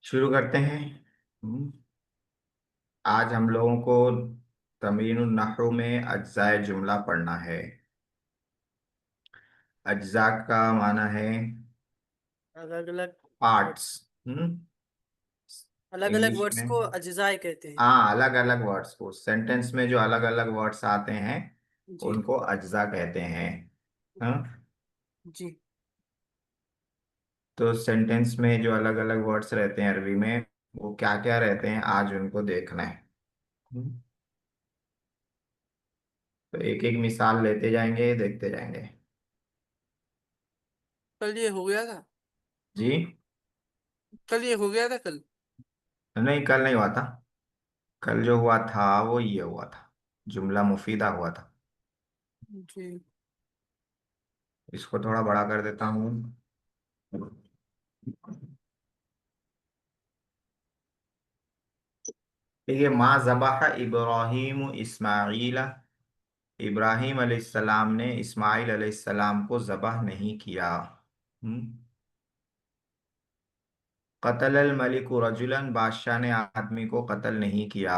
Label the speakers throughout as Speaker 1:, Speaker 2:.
Speaker 1: शुरू करते हैं। हम्म, आज हम लोगों को तमरीनुन नहव में अज्जाए जुमला पढ़ना है। अज्जा का माना है
Speaker 2: अलग अलग
Speaker 1: पार्ट्स।
Speaker 2: वर्ड्स।
Speaker 1: हम्म
Speaker 2: अलग अलग
Speaker 1: इंग्लिश
Speaker 2: वर्ड्स
Speaker 1: में।
Speaker 2: को अज्जाए कहते हैं।
Speaker 1: हाँ, अलग अलग वर्ड्स को, सेंटेंस में जो अलग अलग वर्ड्स आते हैं
Speaker 2: जी।
Speaker 1: उनको अज्जा कहते हैं। हाँ,
Speaker 2: जी।
Speaker 1: तो सेंटेंस में जो अलग अलग वर्ड्स रहते हैं अरबी में, वो क्या क्या रहते हैं आज उनको देखना है। हम्म, तो एक एक मिसाल लेते जाएंगे, देखते जाएंगे।
Speaker 2: कल ये हो गया था।
Speaker 1: जी।
Speaker 2: कल ये हो गया था कल।
Speaker 1: नहीं, कल नहीं हुआ था। कल जो हुआ था वो ये हुआ था, जुमला मुफीदा हुआ था।
Speaker 2: जी।
Speaker 1: इसको थोड़ा बड़ा कर देता हूँ। ठीक है, माँ ज़बह इब्राहिम इस्माइल। इब्राहिम अलैहिस्सलाम ने इस्माइल अलैहिस्सलाम को ज़बह नहीं किया। हम्म कतल अल मलिक रजुलन, बादशाह ने आदमी को कत्ल नहीं किया।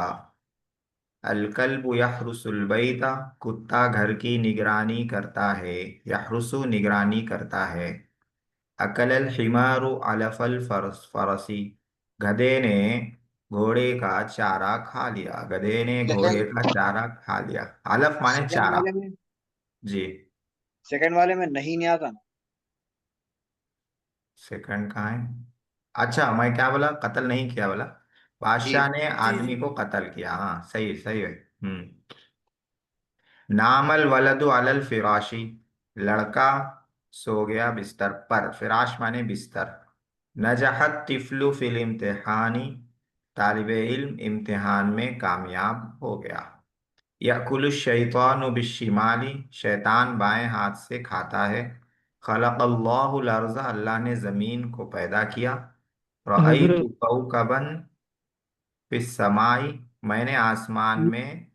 Speaker 1: अल कल्बु यहरुसुल बैता, कुत्ता घर की निगरानी करता है। यहरुसु निगरानी करता है। अकलल हिमारु अलफल फरसी, गधे ने घोड़े का चारा खा लिया। गधे ने घोड़े
Speaker 2: सेकंड
Speaker 1: का चारा खा लिया। अलफ माने
Speaker 2: सेकंड
Speaker 1: चारा।
Speaker 2: वाले में
Speaker 1: जी।
Speaker 2: सेकंड वाले में नहीं आता ना।
Speaker 1: सेकंड कहाँ है? अच्छा, मैं क्या बोला? कत्ल नहीं किया बोला।
Speaker 2: जी।
Speaker 1: बादशाह ने
Speaker 2: जी।
Speaker 1: आदमी
Speaker 2: जी।
Speaker 1: को कत्ल किया। हाँ, सही सही है। नामल वलदु अलल फिराशी, लड़का सो गया बिस्तर पर। फिराश माने बिस्तर। नजहत तिफलु फिल इम्तिहानी, तालिब इल्म इम्तिहान में कामयाब हो गया। यकुलु शैतानु बिशिमाली, शैतान बाएं हाथ से खाता है। खलक़ल्लाहुल अर्ज़, अल्लाह ने जमीन को पैदा किया।
Speaker 3: हजरत।
Speaker 1: रअयतु कौकबन फिस समाई, मैंने आसमान में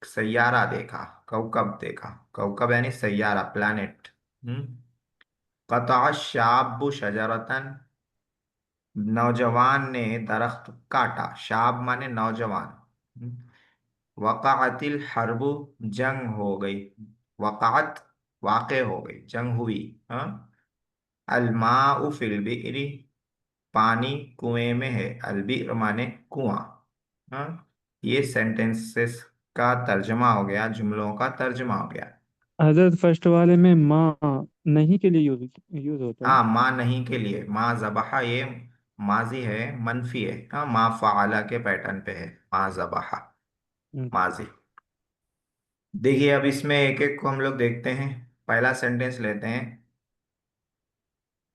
Speaker 1: सैयारा देखा। कौकब देखा। कौकब यानी सैयारा, प्लैनेट। हम्म कता शाबु शजरतन, नौजवान ने दरख्त काटा। शाब माने नौजवान। वक़अतिल हर्बु, जंग हो गई। वक़अत वाक़े हो गई, जंग हुई। हाँ। अलमाउ फिल बिरी, पानी कुएं में है। अलबिर माने कुआं। हाँ। ये सेंटेंसेस का तर्जमा हो गया, जुमलों का तर्जमा हो गया।
Speaker 3: हजरत फर्स्ट वाले में माँ नहीं के लिए यूज यूज होता है।
Speaker 1: हाँ, माँ नहीं के लिए। माँ ज़बहा ये माजी है, मनफी है। हाँ, माँ फ़ाला के पैटर्न पे है। माँ ज़बहा माजी। देखिए, अब इसमें एक एक को हम लोग देखते हैं। पहला सेंटेंस लेते हैं।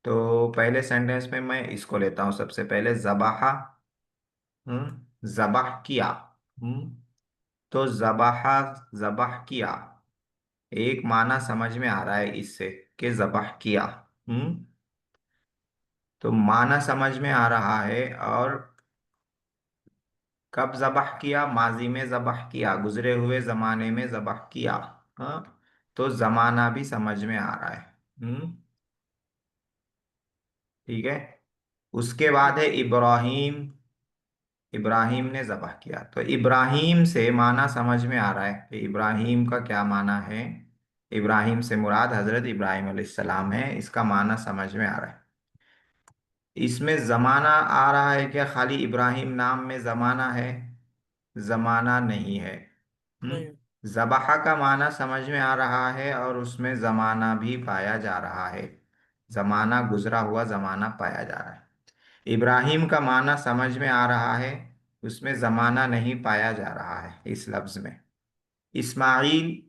Speaker 1: तो पहले सेंटेंस में मैं इसको लेता हूँ सबसे पहले, ज़बहा। ज़बह किया। हम्म तो ज़बहा, ज़बह किया। एक माना समझ में आ रहा है इससे, कि ज़बह किया। हम्म तो माना समझ में आ रहा है। और कब ज़बह किया? माजी में ज़बह किया, गुजरे हुए ज़माने में ज़बह किया। हाँ, तो ज़माना भी समझ में आ रहा है। हम्म ठीक है। उसके बाद है इब्राहिम। इब्राहिम ने ज़बह किया, तो इब्राहिम से माना समझ में आ रहा है कि इब्राहिम का क्या माना है। इब्राहिम से मुराद हजरत इब्राहिम अलैहिस्सलाम है, इसका माना समझ में आ रहा है। इसमें जमाना आ रहा है क्या? खाली इब्राहिम नाम में जमाना है? जमाना नहीं है।
Speaker 2: नहीं।
Speaker 1: जबाहा का माना समझ में आ रहा है और उसमें जमाना भी पाया जा रहा है। जमाना, गुजरा हुआ जमाना पाया जा रहा है। इब्राहिम का माना समझ में आ रहा है, उसमें जमाना नहीं पाया जा रहा है इस लफ्ज में। इस्माइल,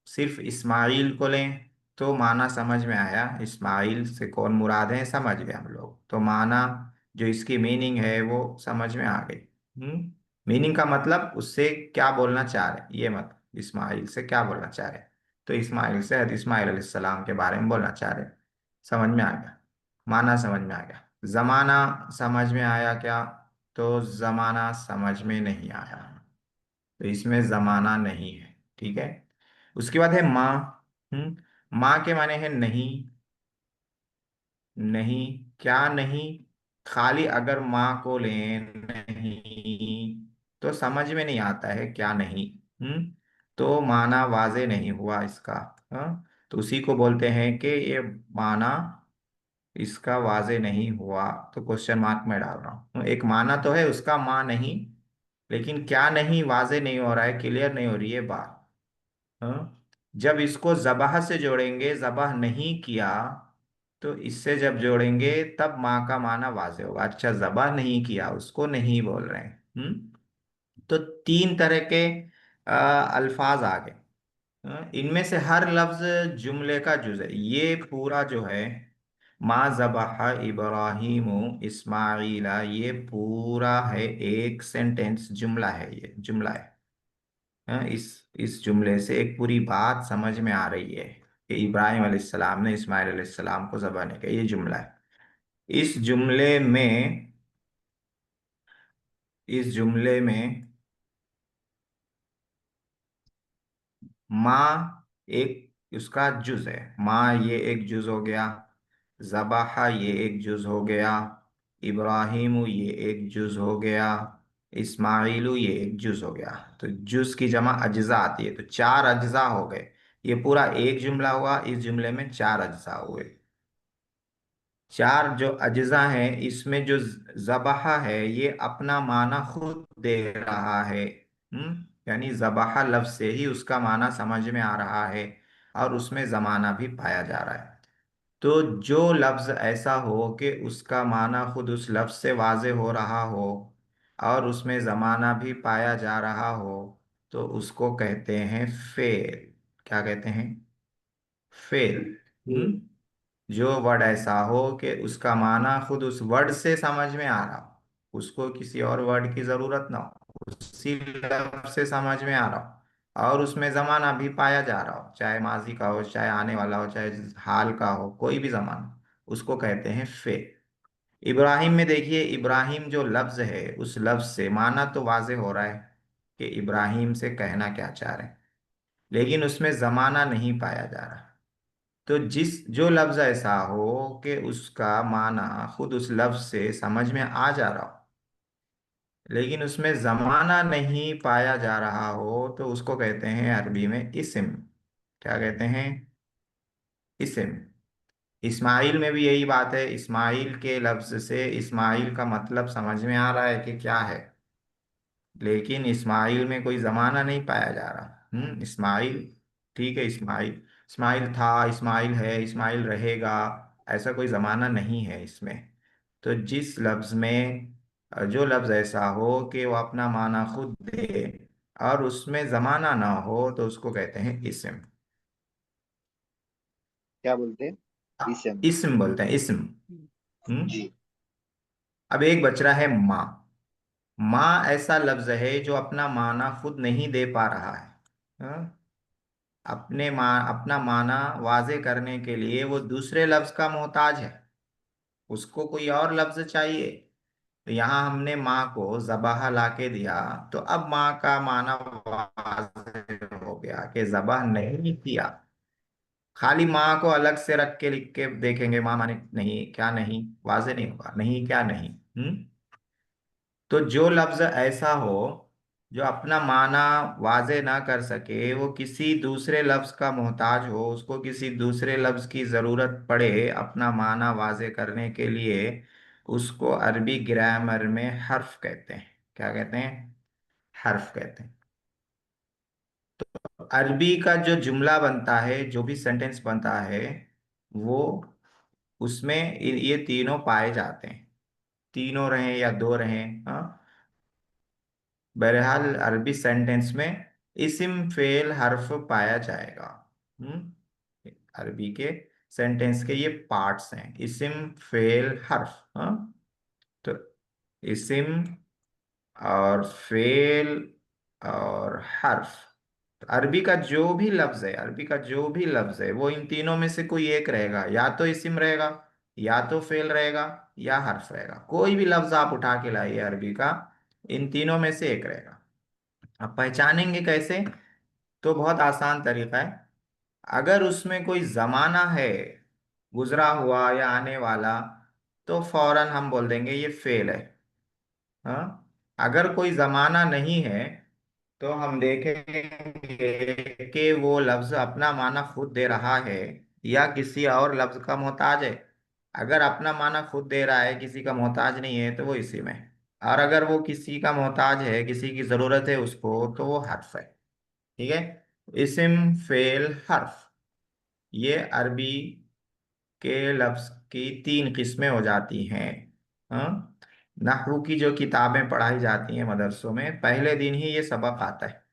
Speaker 1: सिर्फ इस्माइल को लें तो माना समझ में आया। इस्माइल से कौन मुराद है समझ गए हम लोग, तो माना जो इसकी मीनिंग है वो समझ में आ गई। मीनिंग का मतलब उससे क्या बोलना चाह रहे, ये मतलब इस्माइल से क्या बोलना चाह रहे। तो इस्माइल से हज़रत इस्माइल अलैहिस्सलाम के बारे में बोलना चाह रहे। समझ में आ गया, माना समझ में आ गया। जमाना समझ में आया क्या? तो जमाना समझ में नहीं आया, तो इसमें जमाना नहीं है। ठीक है। उसके बाद है माँ। माँ के माने हैं नहीं। नहीं, क्या नहीं? खाली अगर माँ को लें नहीं तो समझ में नहीं आता है क्या नहीं। तो माना वाजे नहीं हुआ इसका। तो उसी को बोलते हैं कि ये माना इसका वाजे नहीं हुआ। तो क्वेश्चन मार्क में डाल रहा हूँ। एक माना तो है उसका माँ नहीं, लेकिन क्या नहीं वाजे नहीं हो रहा है, क्लियर नहीं हो रही है बात। जब इसको जबाह से जोड़ेंगे, जबाह नहीं किया, तो इससे जब जोड़ेंगे तब माँ का माना वाजे होगा। अच्छा, जबाह नहीं किया उसको नहीं बोल रहे हैं। तो तीन तरह के अल्फाज आ गए। इनमें से हर लफ्ज जुमले का जुज है। ये पूरा जो है माँ ज़बह इब्राहिम इस्माइला, ये पूरा है एक सेंटेंस, जुमला है, ये जुमला है। इस जुमले से एक पूरी बात समझ में आ रही है कि इब्राहिम अलैहिस्सलाम ने इस्माइल अलैहिस्सलाम को ज़बह नहीं किया, ये जुमला है। इस जुमले में इस जुमले में माँ एक उसका जुज है। माँ ये एक जुज हो गया, ज़बाहा ये एक जुज हो गया, इब्राहिम ये एक जुज हो गया, इस्माइलु ये एक जुज हो गया। तो जुज की जमा अज्जा आती है, तो चार अज्जा हो गए। ये पूरा एक जुमला हुआ, इस जुमले में चार अज्जा हुए। चार जो अज्जा हैं इसमें जो ज़बाहा है ये अपना माना खुद दे रहा है। यानी ज़बाहा लफ्ज से ही उसका माना समझ में आ रहा है, और उसमें ज़माना भी पाया जा रहा है। तो जो लफ्ज ऐसा हो कि उसका माना खुद उस लफ्ज से वाजे हो रहा हो और उसमें ज़माना भी पाया जा रहा हो, तो उसको कहते हैं फेल। क्या कहते हैं? फेल। जो वर्ड ऐसा हो कि उसका माना खुद उस वर्ड से समझ में आ रहा हो, उसको किसी और वर्ड की जरूरत ना हो, उसी लफ्ज से समझ में आ रहा हो और उसमें जमाना भी पाया जा रहा हो, चाहे माजी का हो, चाहे आने वाला हो, चाहे हाल का हो, कोई भी जमाना, उसको कहते हैं फे। इब्राहिम में देखिए, इब्राहिम जो लफ्ज है उस लफ्ज से माना तो वाजे हो रहा है कि इब्राहिम से कहना क्या चाह रहे हैं, लेकिन उसमें जमाना नहीं पाया जा रहा। तो जिस जो लफ्ज ऐसा हो कि उसका माना खुद उस लफ्ज से समझ में आ जा रहा हो, लेकिन उसमें जमाना नहीं पाया जा रहा हो, तो उसको कहते हैं अरबी में इस्म। क्या कहते हैं? इस्म। इस्माइल में भी यही बात है। इस्माइल के लफ्ज से इस्माइल का मतलब समझ में आ रहा है कि क्या है, लेकिन इस्माइल में कोई जमाना नहीं पाया जा रहा। इस्माइल, ठीक है, इस्माइल, इस्माइल था, इस्माइल है, इस्माइल रहेगा, ऐसा कोई जमाना नहीं है इसमें। तो जिस लफ्ज में जो लफ्ज ऐसा हो कि वो अपना माना खुद दे और उसमें जमाना ना हो, तो उसको कहते हैं इस्म।
Speaker 2: क्या बोलते हैं? इसम।
Speaker 1: इस्म बोलते हैं, इस्म। हम्म।
Speaker 2: जी।
Speaker 1: अब एक बच रहा है माँ। माँ ऐसा लफ्ज है जो अपना माना खुद नहीं दे पा रहा है। हाँ? अपना माना वाजे करने के लिए वो दूसरे लफ्ज का मोहताज है, उसको कोई और लफ्ज चाहिए। तो यहाँ हमने माँ को जबाह ला के दिया, तो अब माँ का माना वाजे हो गया कि जबाह नहीं किया। खाली माँ को अलग से रख के लिख के देखेंगे माँ माने नहीं, क्या नहीं, वाजे नहीं होगा, नहीं क्या नहीं। तो जो लफ्ज ऐसा हो जो अपना माना वाजे ना कर सके, वो किसी दूसरे लफ्ज का मोहताज हो, उसको किसी दूसरे लफ्ज की जरूरत पड़े अपना माना वाजे करने के लिए, उसको अरबी ग्रामर में हर्फ कहते हैं। क्या कहते हैं? हर्फ कहते हैं। अरबी का जो जुमला बनता है, जो भी सेंटेंस बनता है, वो उसमें ये तीनों पाए जाते हैं। तीनों रहें या दो रहें, हाँ, बहरहाल अरबी सेंटेंस में इसिम फेल हर्फ पाया जाएगा। अरबी के सेंटेंस के ये पार्ट्स हैं, इसिम फेल हर्फ। हाँ, तो इसिम और फेल और हर्फ। तो अरबी का जो भी लफ्ज है, अरबी का जो भी लफ्ज है, वो इन तीनों में से कोई एक रहेगा, या तो इसिम रहेगा, या तो फेल रहेगा, या हर्फ रहेगा। कोई भी लफ्ज आप उठा के लाइए अरबी का, इन तीनों में से एक रहेगा। अब पहचानेंगे कैसे? तो बहुत आसान तरीका है। अगर उसमें कोई जमाना है, गुजरा हुआ या आने वाला, तो फौरन हम बोल देंगे ये फेल है। हाँ, अगर कोई जमाना नहीं है तो हम देखेंगे कि वो लफ्ज अपना माना खुद दे रहा है या किसी और लफ्ज का मोहताज है। अगर अपना माना खुद दे रहा है, किसी का मोहताज नहीं है, तो वो इसी में है। और अगर वो किसी का मोहताज है, किसी की जरूरत है उसको, तो वो हर्फ है। ठीक है। इस्म फेल हर्फ, ये अरबी के लफ्ज की तीन किस्में हो जाती हैं। हाँ, नहwu की जो किताबें पढ़ाई जाती हैं मदरसों में, पहले दिन ही ये सबक आता है।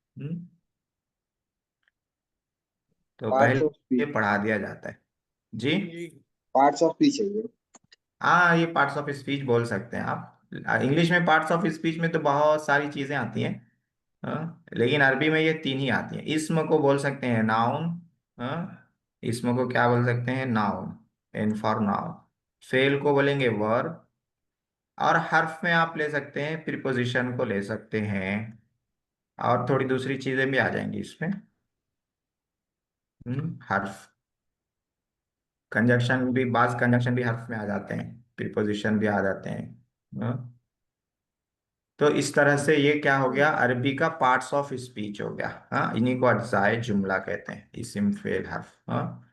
Speaker 1: तो
Speaker 2: पार्ट्स ऑफ
Speaker 1: पहले
Speaker 2: स्पीच।
Speaker 1: पढ़ा दिया जाता है। जी।
Speaker 4: जी।
Speaker 2: पार्ट्स ऑफ स्पीच है ये।
Speaker 1: हाँ, ये पार्ट्स ऑफ स्पीच बोल सकते हैं आप। इंग्लिश में पार्ट्स ऑफ स्पीच में तो बहुत सारी चीजें आती हैं। हाँ, लेकिन अरबी में ये तीन ही आती हैं। इसम को बोल सकते हैं नाउन। हाँ, इसम को क्या बोल सकते हैं? Noun, in for noun. Fail को बोलेंगे वर्ब। और हर्फ में आप ले सकते हैं, प्रीपोजिशन को ले सकते हैं। और थोड़ी दूसरी चीजें भी आ जाएंगी इसमें। हर्फ, कंजक्शन भी, बाज कंजक्शन भी हर्फ में आ जाते हैं, प्रीपोजिशन भी आ जाते हैं। हाँ? तो इस तरह से ये क्या हो गया? अरबी का पार्ट्स ऑफ स्पीच हो गया। हाँ, इन्हीं को अज्जाए जुमला कहते हैं, इस्म फेल हर्फ। हाँ,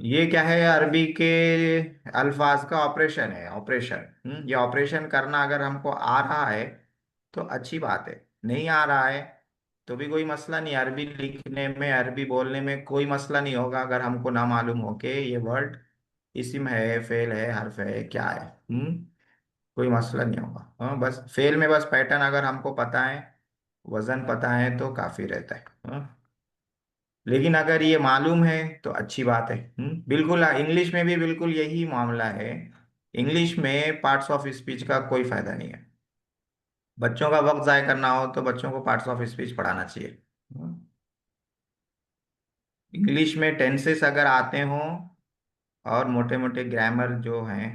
Speaker 1: ये क्या है? अरबी के अल्फाज का ऑपरेशन है, ऑपरेशन। ये ऑपरेशन करना अगर हमको आ रहा है तो अच्छी बात है, नहीं आ रहा है तो भी कोई मसला नहीं। अरबी लिखने में, अरबी बोलने में कोई मसला नहीं होगा अगर हमको ना मालूम हो कि ये वर्ड इस्म है, फेल है, हर्फ है, क्या है। कोई मसला नहीं होगा। हाँ, बस फेल में बस पैटर्न अगर हमको पता है, वजन पता है, तो काफी रहता है। हाँ? लेकिन अगर ये मालूम है तो अच्छी बात है। बिल्कुल, इंग्लिश में भी बिल्कुल यही मामला है। इंग्लिश में पार्ट्स ऑफ स्पीच का कोई फायदा नहीं है। बच्चों का वक्त जाया करना हो तो बच्चों को पार्ट्स ऑफ स्पीच पढ़ाना चाहिए। इंग्लिश में टेंसेस अगर आते हों और मोटे मोटे ग्रामर जो हैं,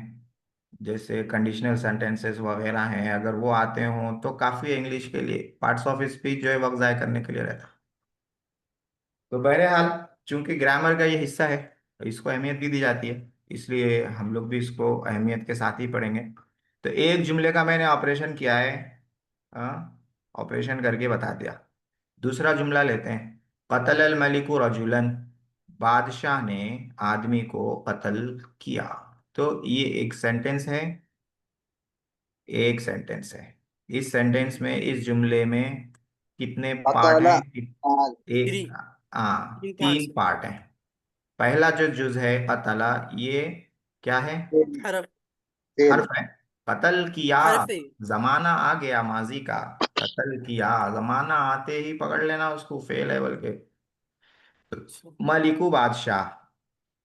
Speaker 1: जैसे कंडीशनल सेंटेंसेस वगैरह हैं, अगर वो आते हों तो काफ़ी है इंग्लिश के लिए। पार्ट्स ऑफ स्पीच जो है वक्त ज़ाय करने के लिए रहता है। तो बहरहाल, चूंकि ग्रामर का ये हिस्सा है तो इसको अहमियत भी दी जाती है, इसलिए हम लोग भी इसको अहमियत के साथ ही पढ़ेंगे। तो एक जुमले का मैंने ऑपरेशन किया है, ऑपरेशन करके बता दिया। दूसरा जुमला लेते हैं। कतल अल मलिकु रजुलन, बादशाह ने आदमी को कत्ल किया। तो ये एक सेंटेंस है, एक सेंटेंस है। इस सेंटेंस में, इस जुमले में कितने पार्ट
Speaker 2: अतौला
Speaker 1: हैं?
Speaker 2: आज।
Speaker 4: थ्री।
Speaker 1: एक, हाँ,
Speaker 4: तीन पार्ट्स।
Speaker 1: तीन पार्ट हैं। पहला जो जुज है कतला, ये क्या है?
Speaker 2: फेल।
Speaker 4: हरफ।
Speaker 2: फेल।
Speaker 1: हर्फ है। कत्ल किया,
Speaker 4: हरफ है।
Speaker 1: जमाना आ गया माजी का। कत्ल किया, जमाना आते ही पकड़ लेना उसको, फेल है बल्कि।
Speaker 4: अच्छा।
Speaker 1: मलिकू बादशाह,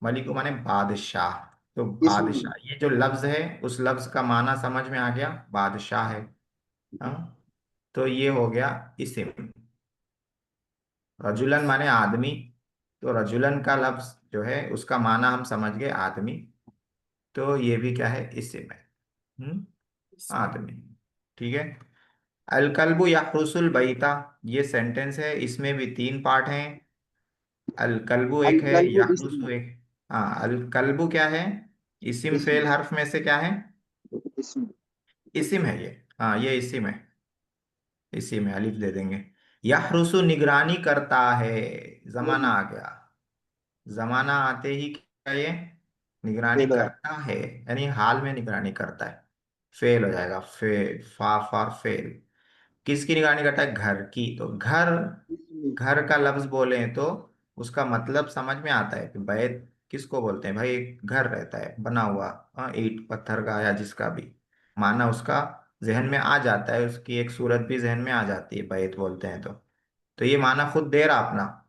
Speaker 1: मलिकू माने बादशाह। तो
Speaker 2: इसम।
Speaker 1: बादशाह, ये जो लफ्ज है उस लफ्ज का माना समझ में आ गया, बादशाह है। हाँ? तो ये हो गया इस्म। रजुलन माने आदमी, तो रजुलन का लफ्ज जो है उसका माना हम समझ गए, आदमी। तो ये भी क्या है? इस्म है।
Speaker 4: इसमें।
Speaker 1: आदमी। ठीक है। अल कल्बु यहरुसुल बैता, ये सेंटेंस है, इसमें भी तीन पार्ट हैं। अल कल्बु
Speaker 2: अल
Speaker 1: एक है,
Speaker 2: कल्बु
Speaker 1: यहरुसु
Speaker 2: इसम।
Speaker 1: एक। हाँ, अल कल्बु क्या है? इसिम
Speaker 2: इसम।
Speaker 1: फेल हर्फ में से क्या है?
Speaker 2: इसम।
Speaker 1: इसिम है ये। हाँ, ये इसिम है। इसी में अलिफ दे देंगे। यहरुसु निगरानी करता है, जमाना आ गया। जमाना आते ही क्या ये? निगरानी
Speaker 2: फेल है।
Speaker 1: करता है, यानी हाल में निगरानी करता है। फेल हो जाएगा, फा फॉर फेल। किसकी निगरानी करता है? घर की। तो घर,
Speaker 2: इसम।
Speaker 1: घर का लफ्ज बोले तो उसका मतलब समझ में आता है कि बैत किसको बोलते हैं भाई? एक घर रहता है बना हुआ, हाँ, ईंट पत्थर का या जिसका भी, माना उसका जहन में आ जाता है, उसकी एक सूरत भी जहन में आ जाती है, बैत बोलते हैं तो ये माना खुद दे रहा अपना।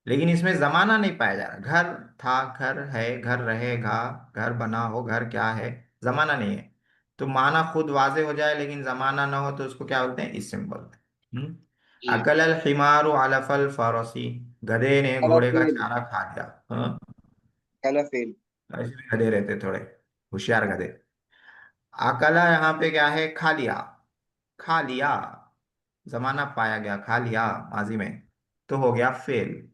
Speaker 1: लेकिन इसमें जमाना नहीं पाया जा रहा। घर था, घर है, घर रहेगा, घर बना हो, घर क्या है, जमाना नहीं है। तो माना खुद वाजे हो जाए लेकिन जमाना ना हो तो उसको क्या बोलते हैं? इस्म बोलते हैं।
Speaker 2: जी।
Speaker 1: अकल अल हिमारु अलफल फरसी, गधे ने
Speaker 2: कला
Speaker 1: घोड़े का
Speaker 2: फेल।
Speaker 1: चारा खा लिया। हाँ,
Speaker 2: कला फेल।
Speaker 1: ऐसे भी गधे रहते थोड़े, होशियार गधे। अकला यहाँ पे क्या है? खा लिया। खा लिया, जमाना पाया गया, खा लिया माजी में, तो हो गया फेल।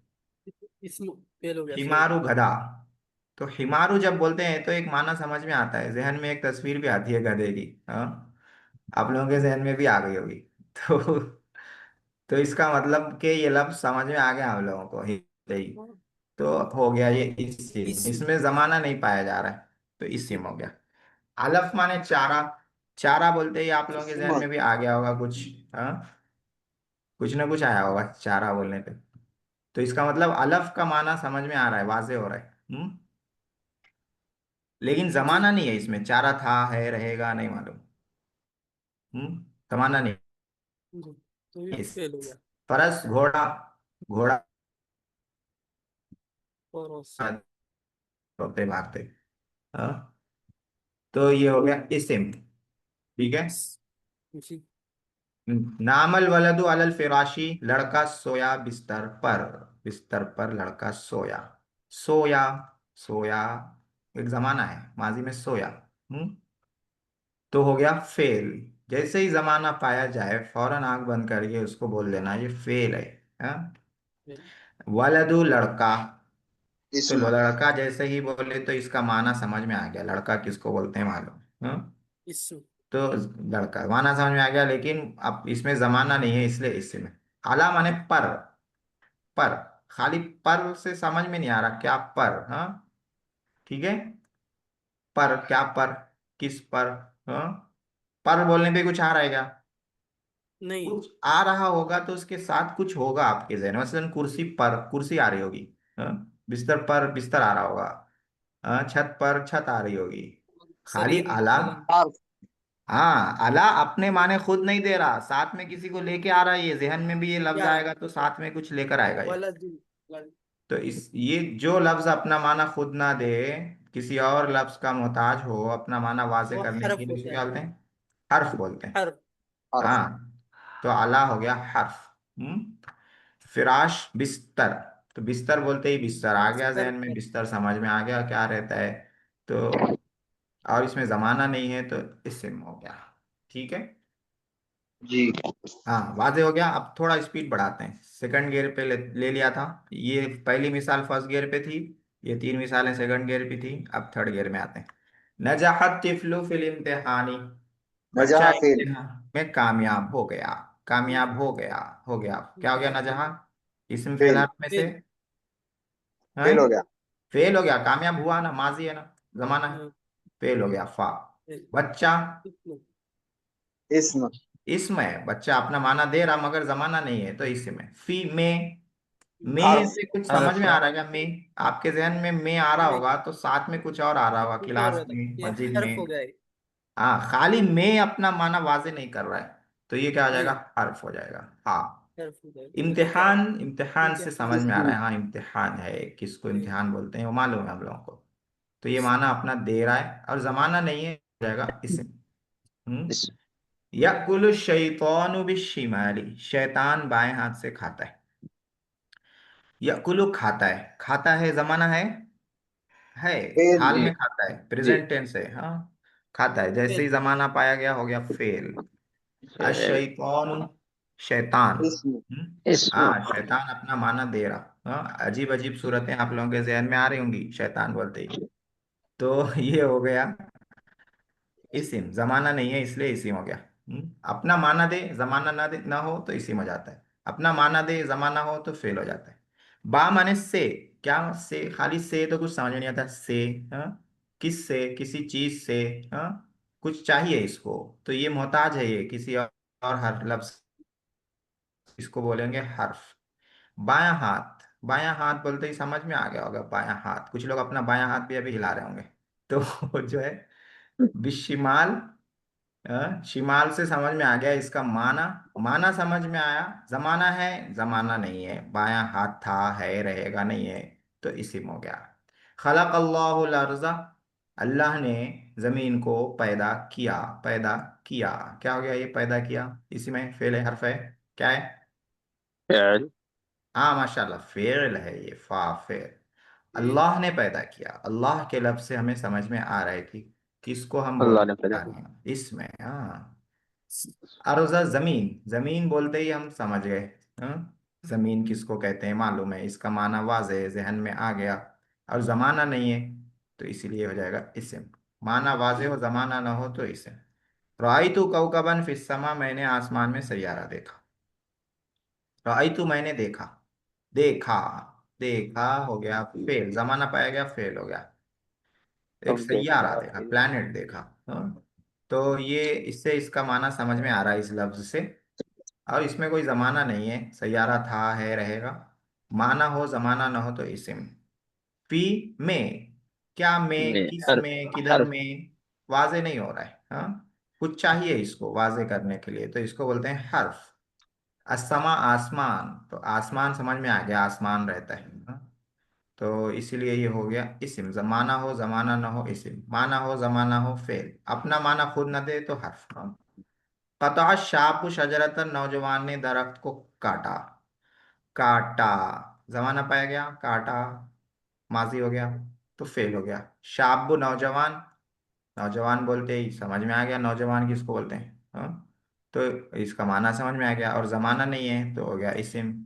Speaker 4: इसमें फेल हो गया, फेल।
Speaker 1: हिमारू गधा, तो हिमारू जब बोलते हैं तो एक माना समझ में आता है, जहन में एक तस्वीर भी आती है गधे की। हाँ, आप लोगों के जहन में भी आ गई होगी। तो इसका मतलब कि ये लफ्ज समझ में आ गया हम लोगों को ही। तो हो गया ये इस्म,
Speaker 4: इस्म।
Speaker 1: इसमें जमाना नहीं पाया जा रहा है, तो इस्म हो गया। अलफ माने चारा। चारा बोलते ही आप लोगों के जहन
Speaker 2: इसम
Speaker 1: में भी आ गया होगा कुछ। हाँ, कुछ ना कुछ आया होगा चारा बोलने पे। तो इसका मतलब अलफ का माना समझ में आ रहा है, वाजे हो रहा है। लेकिन
Speaker 4: जी
Speaker 1: जमाना नहीं है इसमें, चारा था है रहेगा नहीं मालूम। जमाना नहीं
Speaker 4: जी, तो ये
Speaker 1: है इस।
Speaker 4: फेल हो गया।
Speaker 1: फरस घोड़ा, घोड़ा
Speaker 4: और उससे
Speaker 1: दौड़ते भागते। हाँ, तो ये हो गया इस्म। ठीक है।
Speaker 4: जी।
Speaker 1: नामल वलदु अलल फिराशी, लड़का सोया बिस्तर पर। बिस्तर पर लड़का सोया। सोया, सोया एक जमाना है, माजी में सोया। हम्म तो हो गया फेल। जैसे ही जमाना पाया जाए फौरन आंख बंद करके उसको बोल देना ये फेल है। हाँ? वलदु लड़का। तो
Speaker 2: इसम
Speaker 1: लड़का जैसे ही बोले तो इसका माना समझ में आ गया, लड़का किसको बोलते हैं मालूम। हाँ?
Speaker 4: इस्म।
Speaker 1: तो लड़का माना समझ में आ गया, लेकिन अब इसमें जमाना नहीं है इसलिए इसमें आला माने पर। पर, खाली पर से समझ में नहीं आ रहा क्या पर। हाँ, ठीक है। पर क्या पर, किस पर। हाँ, पर बोलने पे कुछ आ रहा है क्या?
Speaker 4: नहीं।
Speaker 1: कुछ आ रहा होगा तो उसके साथ कुछ होगा आपके जहन में, मसलन कुर्सी पर कुर्सी आ रही होगी। हाँ? बिस्तर पर बिस्तर आ रहा होगा। हाँ? छत पर छत आ रही होगी। खाली
Speaker 4: शरीर
Speaker 1: आला।
Speaker 4: बदन।
Speaker 2: हार्फ
Speaker 1: हाँ, अला अपने माने खुद नहीं दे रहा, साथ में किसी को लेके आ रहा है, ये जहन में भी ये लफ्ज
Speaker 4: या
Speaker 1: आएगा तो साथ में कुछ लेकर आएगा ये।
Speaker 4: वलद वलद।
Speaker 1: तो इस ये जो लफ्ज अपना माना खुद ना दे, किसी और लफ्ज का मोहताज हो अपना माना वाजे
Speaker 4: वो
Speaker 1: करने के
Speaker 4: हरफ
Speaker 1: लिए, उसको
Speaker 4: होता
Speaker 1: क्या
Speaker 4: है।
Speaker 1: बोलते हैं? हर्फ बोलते हैं।
Speaker 4: हरफ।
Speaker 2: हार्फ
Speaker 1: हाँ, तो अला हो गया हर्फ। फिराश बिस्तर। तो बिस्तर बोलते ही बिस्तर आ गया
Speaker 4: बिस्तर
Speaker 1: जहन में,
Speaker 4: पर।
Speaker 1: बिस्तर समझ में आ गया क्या रहता है। तो और इसमें जमाना नहीं है तो इस्म हो गया। ठीक है।
Speaker 2: जी।
Speaker 1: हाँ, वाजे हो गया। अब थोड़ा स्पीड बढ़ाते हैं, सेकंड गियर पे ले लिया था। ये पहली मिसाल फर्स्ट गियर पे थी, ये तीन मिसालें सेकंड गियर पे थी, अब थर्ड गियर में आते हैं। नजहत तिफलु फिल इम्तिहानी, बच्चा
Speaker 2: नजह फेल
Speaker 1: इम्तिहान में कामयाब हो गया। कामयाब हो गया, हो गया क्या हो गया? नजहा इसम फेल
Speaker 2: फेल
Speaker 1: हर्फ में से।
Speaker 4: फिर।
Speaker 1: हैं?
Speaker 2: फेल हो गया
Speaker 1: फेल हो गया, कामयाब हुआ ना, माजी है ना, जमाना है।
Speaker 4: हाँ,
Speaker 1: फेल हो गया फा।
Speaker 4: फिर।
Speaker 1: बच्चा
Speaker 4: इस्म।
Speaker 2: इसम
Speaker 1: इसम है, बच्चा अपना माना दे रहा मगर जमाना नहीं है तो इसम है। फी में
Speaker 2: हार्फ
Speaker 1: से कुछ समझ
Speaker 3: हर्फ।
Speaker 1: में आ रहा है क्या? में आपके जहन में आ रहा
Speaker 4: नहीं,
Speaker 1: होगा तो साथ में कुछ और आ रहा होगा,
Speaker 4: कुछ और
Speaker 1: क्लास
Speaker 4: होता
Speaker 1: में,
Speaker 4: है, ये
Speaker 1: मस्जिद
Speaker 4: हरफ हो
Speaker 1: में।
Speaker 4: गया है।
Speaker 1: हाँ, खाली में अपना माना वाजे नहीं कर रहा है, तो ये क्या हो जाएगा?
Speaker 4: जी,
Speaker 1: हर्फ हो जाएगा। हाँ,
Speaker 4: हरफ हो गया है।
Speaker 1: इम्तिहान, इम्तिहान से
Speaker 4: इम्तिहान।
Speaker 1: समझ में आ रहा
Speaker 2: इसम
Speaker 1: है। हाँ, इम्तिहान है, किसको
Speaker 4: फिर।
Speaker 1: इम्तिहान बोलते हैं वो मालूम है हम लोगों को। तो ये
Speaker 4: इस्म।
Speaker 1: माना अपना दे रहा है और जमाना नहीं है, हो जाएगा इसे।
Speaker 2: इसम
Speaker 1: यकुलु शैतानु बिशिमाली, शैतान बाएं हाथ से खाता है। यकुलु खाता है, खाता है जमाना है,
Speaker 2: फेल
Speaker 1: हाल
Speaker 2: जी
Speaker 1: में खाता है,
Speaker 2: जी
Speaker 1: प्रेजेंट टेंस है। हाँ, खाता है, जैसे
Speaker 4: फिर।
Speaker 1: ही जमाना पाया गया हो गया फेल।
Speaker 2: फेल
Speaker 1: अशैतान, शैतान।
Speaker 2: इसम इसम
Speaker 1: हाँ, शैतान अपना माना दे रहा। हाँ, अजीब अजीब सूरतें आप लोगों के जहन में आ रही होंगी शैतान बोलते ही। तो ये हो गया इसिम, जमाना नहीं है इसलिए इसिम हो गया। अपना माना दे जमाना ना दे ना हो तो इसिम हो जाता है, अपना माना दे जमाना हो तो फेल हो जाता है। बा माने से। क्या से? खाली से तो कुछ समझ में नहीं आता से। हाँ, किस से? किसी चीज से। हाँ, कुछ चाहिए इसको, तो ये मोहताज है ये किसी और हर लफ्ज, इसको बोलेंगे हर्फ। बायां हाथ, बायां हाथ बोलते ही समझ में आ गया होगा बायां हाथ, कुछ लोग अपना बायां हाथ भी अभी हिला रहे होंगे। तो जो है बिशिमाल। शिमाल से समझ में आ गया इसका माना, माना समझ में आया। जमाना है, जमाना नहीं है, बायां हाथ था है रहेगा नहीं है, तो इसी में हो गया। खलक अल्लाहुल अर्ज़ा, अल्लाह ने जमीन को पैदा किया। पैदा किया क्या हो गया? ये पैदा किया इसी में फेल है, हर्फ है, क्या है?
Speaker 2: फेल
Speaker 1: हाँ, माशाल्लाह, फेल है ये, फा फेल। अल्लाह ने पैदा किया, अल्लाह के लफ्ज से हमें समझ में आ रहा है कि किसको हम
Speaker 2: अल्लाह
Speaker 1: बोलने
Speaker 2: ने पैदा
Speaker 1: जा रहे
Speaker 2: किया
Speaker 1: हैं इसमें। हाँ, अर्ज़ा जमीन, जमीन बोलते ही हम समझ गए। हाँ? जमीन किसको कहते हैं मालूम है, इसका माना वाज़े है, जहन में आ गया। और जमाना नहीं है, तो इसीलिए हो जाएगा इस्म। माना वाज़े हो जमाना ना हो तो इस्म। रायतु कौकबन फिस समा, मैंने आसमान में सैयारा देखा। रायतु मैंने देखा, देखा, देखा हो गया फेल, जमाना पाया गया फेल हो गया। एक
Speaker 2: अब
Speaker 1: सैयारा
Speaker 2: देखा
Speaker 1: देखा,
Speaker 2: फिर।
Speaker 1: प्लैनेट देखा। हाँ? तो ये इससे इसका माना समझ में आ रहा है इस लफ्ज से। और इसमें कोई जमाना नहीं है, सैयारा था है रहेगा। माना हो जमाना ना हो तो इस्म। फी में, क्या में,
Speaker 2: में
Speaker 1: किस
Speaker 2: हर्फ,
Speaker 1: में, किधर
Speaker 2: हर्फ
Speaker 1: में, वाजे नहीं हो रहा है। हाँ, कुछ चाहिए इसको वाजे करने के लिए, तो इसको बोलते हैं हर्फ। असमा आसमान, तो आसमान समझ में आ गया, आसमान रहता है। हाँ? तो इसीलिए ये हो गया इस्म। जमाना हो जमाना ना हो इस्म, माना हो जमाना हो फेल, अपना माना खुद न दे तो हर्फ। हाँ? कता शाप शजरतन, नौजवान ने दरख्त को काटा। काटा, जमाना पाया गया, काटा माजी हो गया, तो फेल हो गया। शाब नौजवान, नौजवान बोलते ही समझ में आ गया नौजवान किसको बोलते हैं। हाँ? तो इसका माना समझ में आ गया, और जमाना नहीं है तो हो गया इस्म।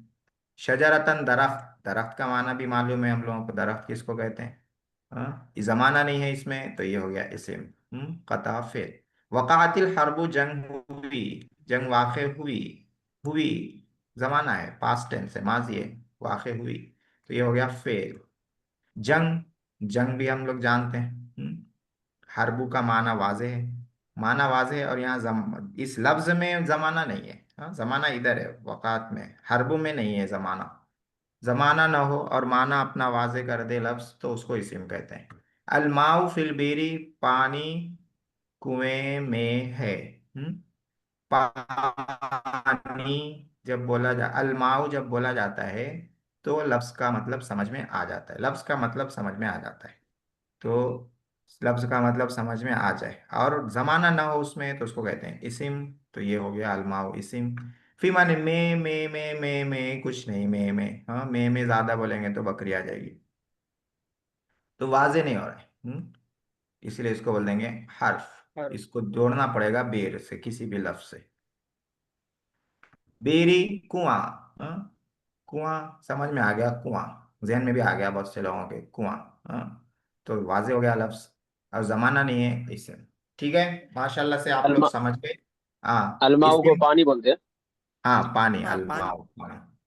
Speaker 1: शजरतन दरख्त, दरख्त का माना भी मालूम है हम लोगों को, दरख्त किसको कहते हैं। हाँ? ये जमाना नहीं है इसमें, तो ये हो गया इस्म। कता फेल। वक़ातिल हर्बु, जंग हुई, जंग वाक़e हुई। हुई जमाना है, पास्ट टेंस है, माजी है, वाक़e हुई, तो ये हो गया फेल। जंग, जंग भी हम लोग जानते हैं। हरबू का माना वाजे है, माना वाजे है, और यहाँ इस लफ्ज में जमाना नहीं है। हाँ, जमाना इधर है वक़ात में, हरबू में नहीं है जमाना। जमाना ना हो और माना अपना वाजे कर दे लफ्ज, तो उसको इस्म कहते हैं। अलमाउ फिल बेरी, पानी कुएं में है। पानी जब बोला जा अलमाउ जब बोला जाता है, तो लफ्ज का मतलब समझ में आ जाता है, लफ्ज का मतलब समझ में आ जाता है। तो लफ्ज का मतलब समझ में आ जाए और जमाना ना हो उसमें, तो उसको कहते हैं इसिम। तो ये हो गया अलमाउ इसिम। फिर माने में कुछ नहीं, में, हाँ, में ज्यादा बोलेंगे तो बकरी आ जाएगी, तो वाजे नहीं हो रहा है। इसलिए इसको बोल देंगे हर्फ।
Speaker 2: हर्फ।
Speaker 1: इसको जोड़ना पड़ेगा बेर से, किसी भी लफ्ज से। बेरी, कुआं। हाँ? कुआं समझ में आ गया, कुआं जहन में भी आ गया बहुत से लोगों के, कुआं। हाँ? तो वाजे हो गया लफ्ज, और जमाना नहीं है इससे। ठीक है, माशाल्लाह से आप लोग
Speaker 2: अलमा,
Speaker 1: समझ गए। हाँ
Speaker 2: अलमाऊ को
Speaker 1: इसमें,
Speaker 2: पानी बोलते हैं।
Speaker 1: हाँ पानी,
Speaker 4: हाँ पानी।
Speaker 1: अलमाओ, हाँ।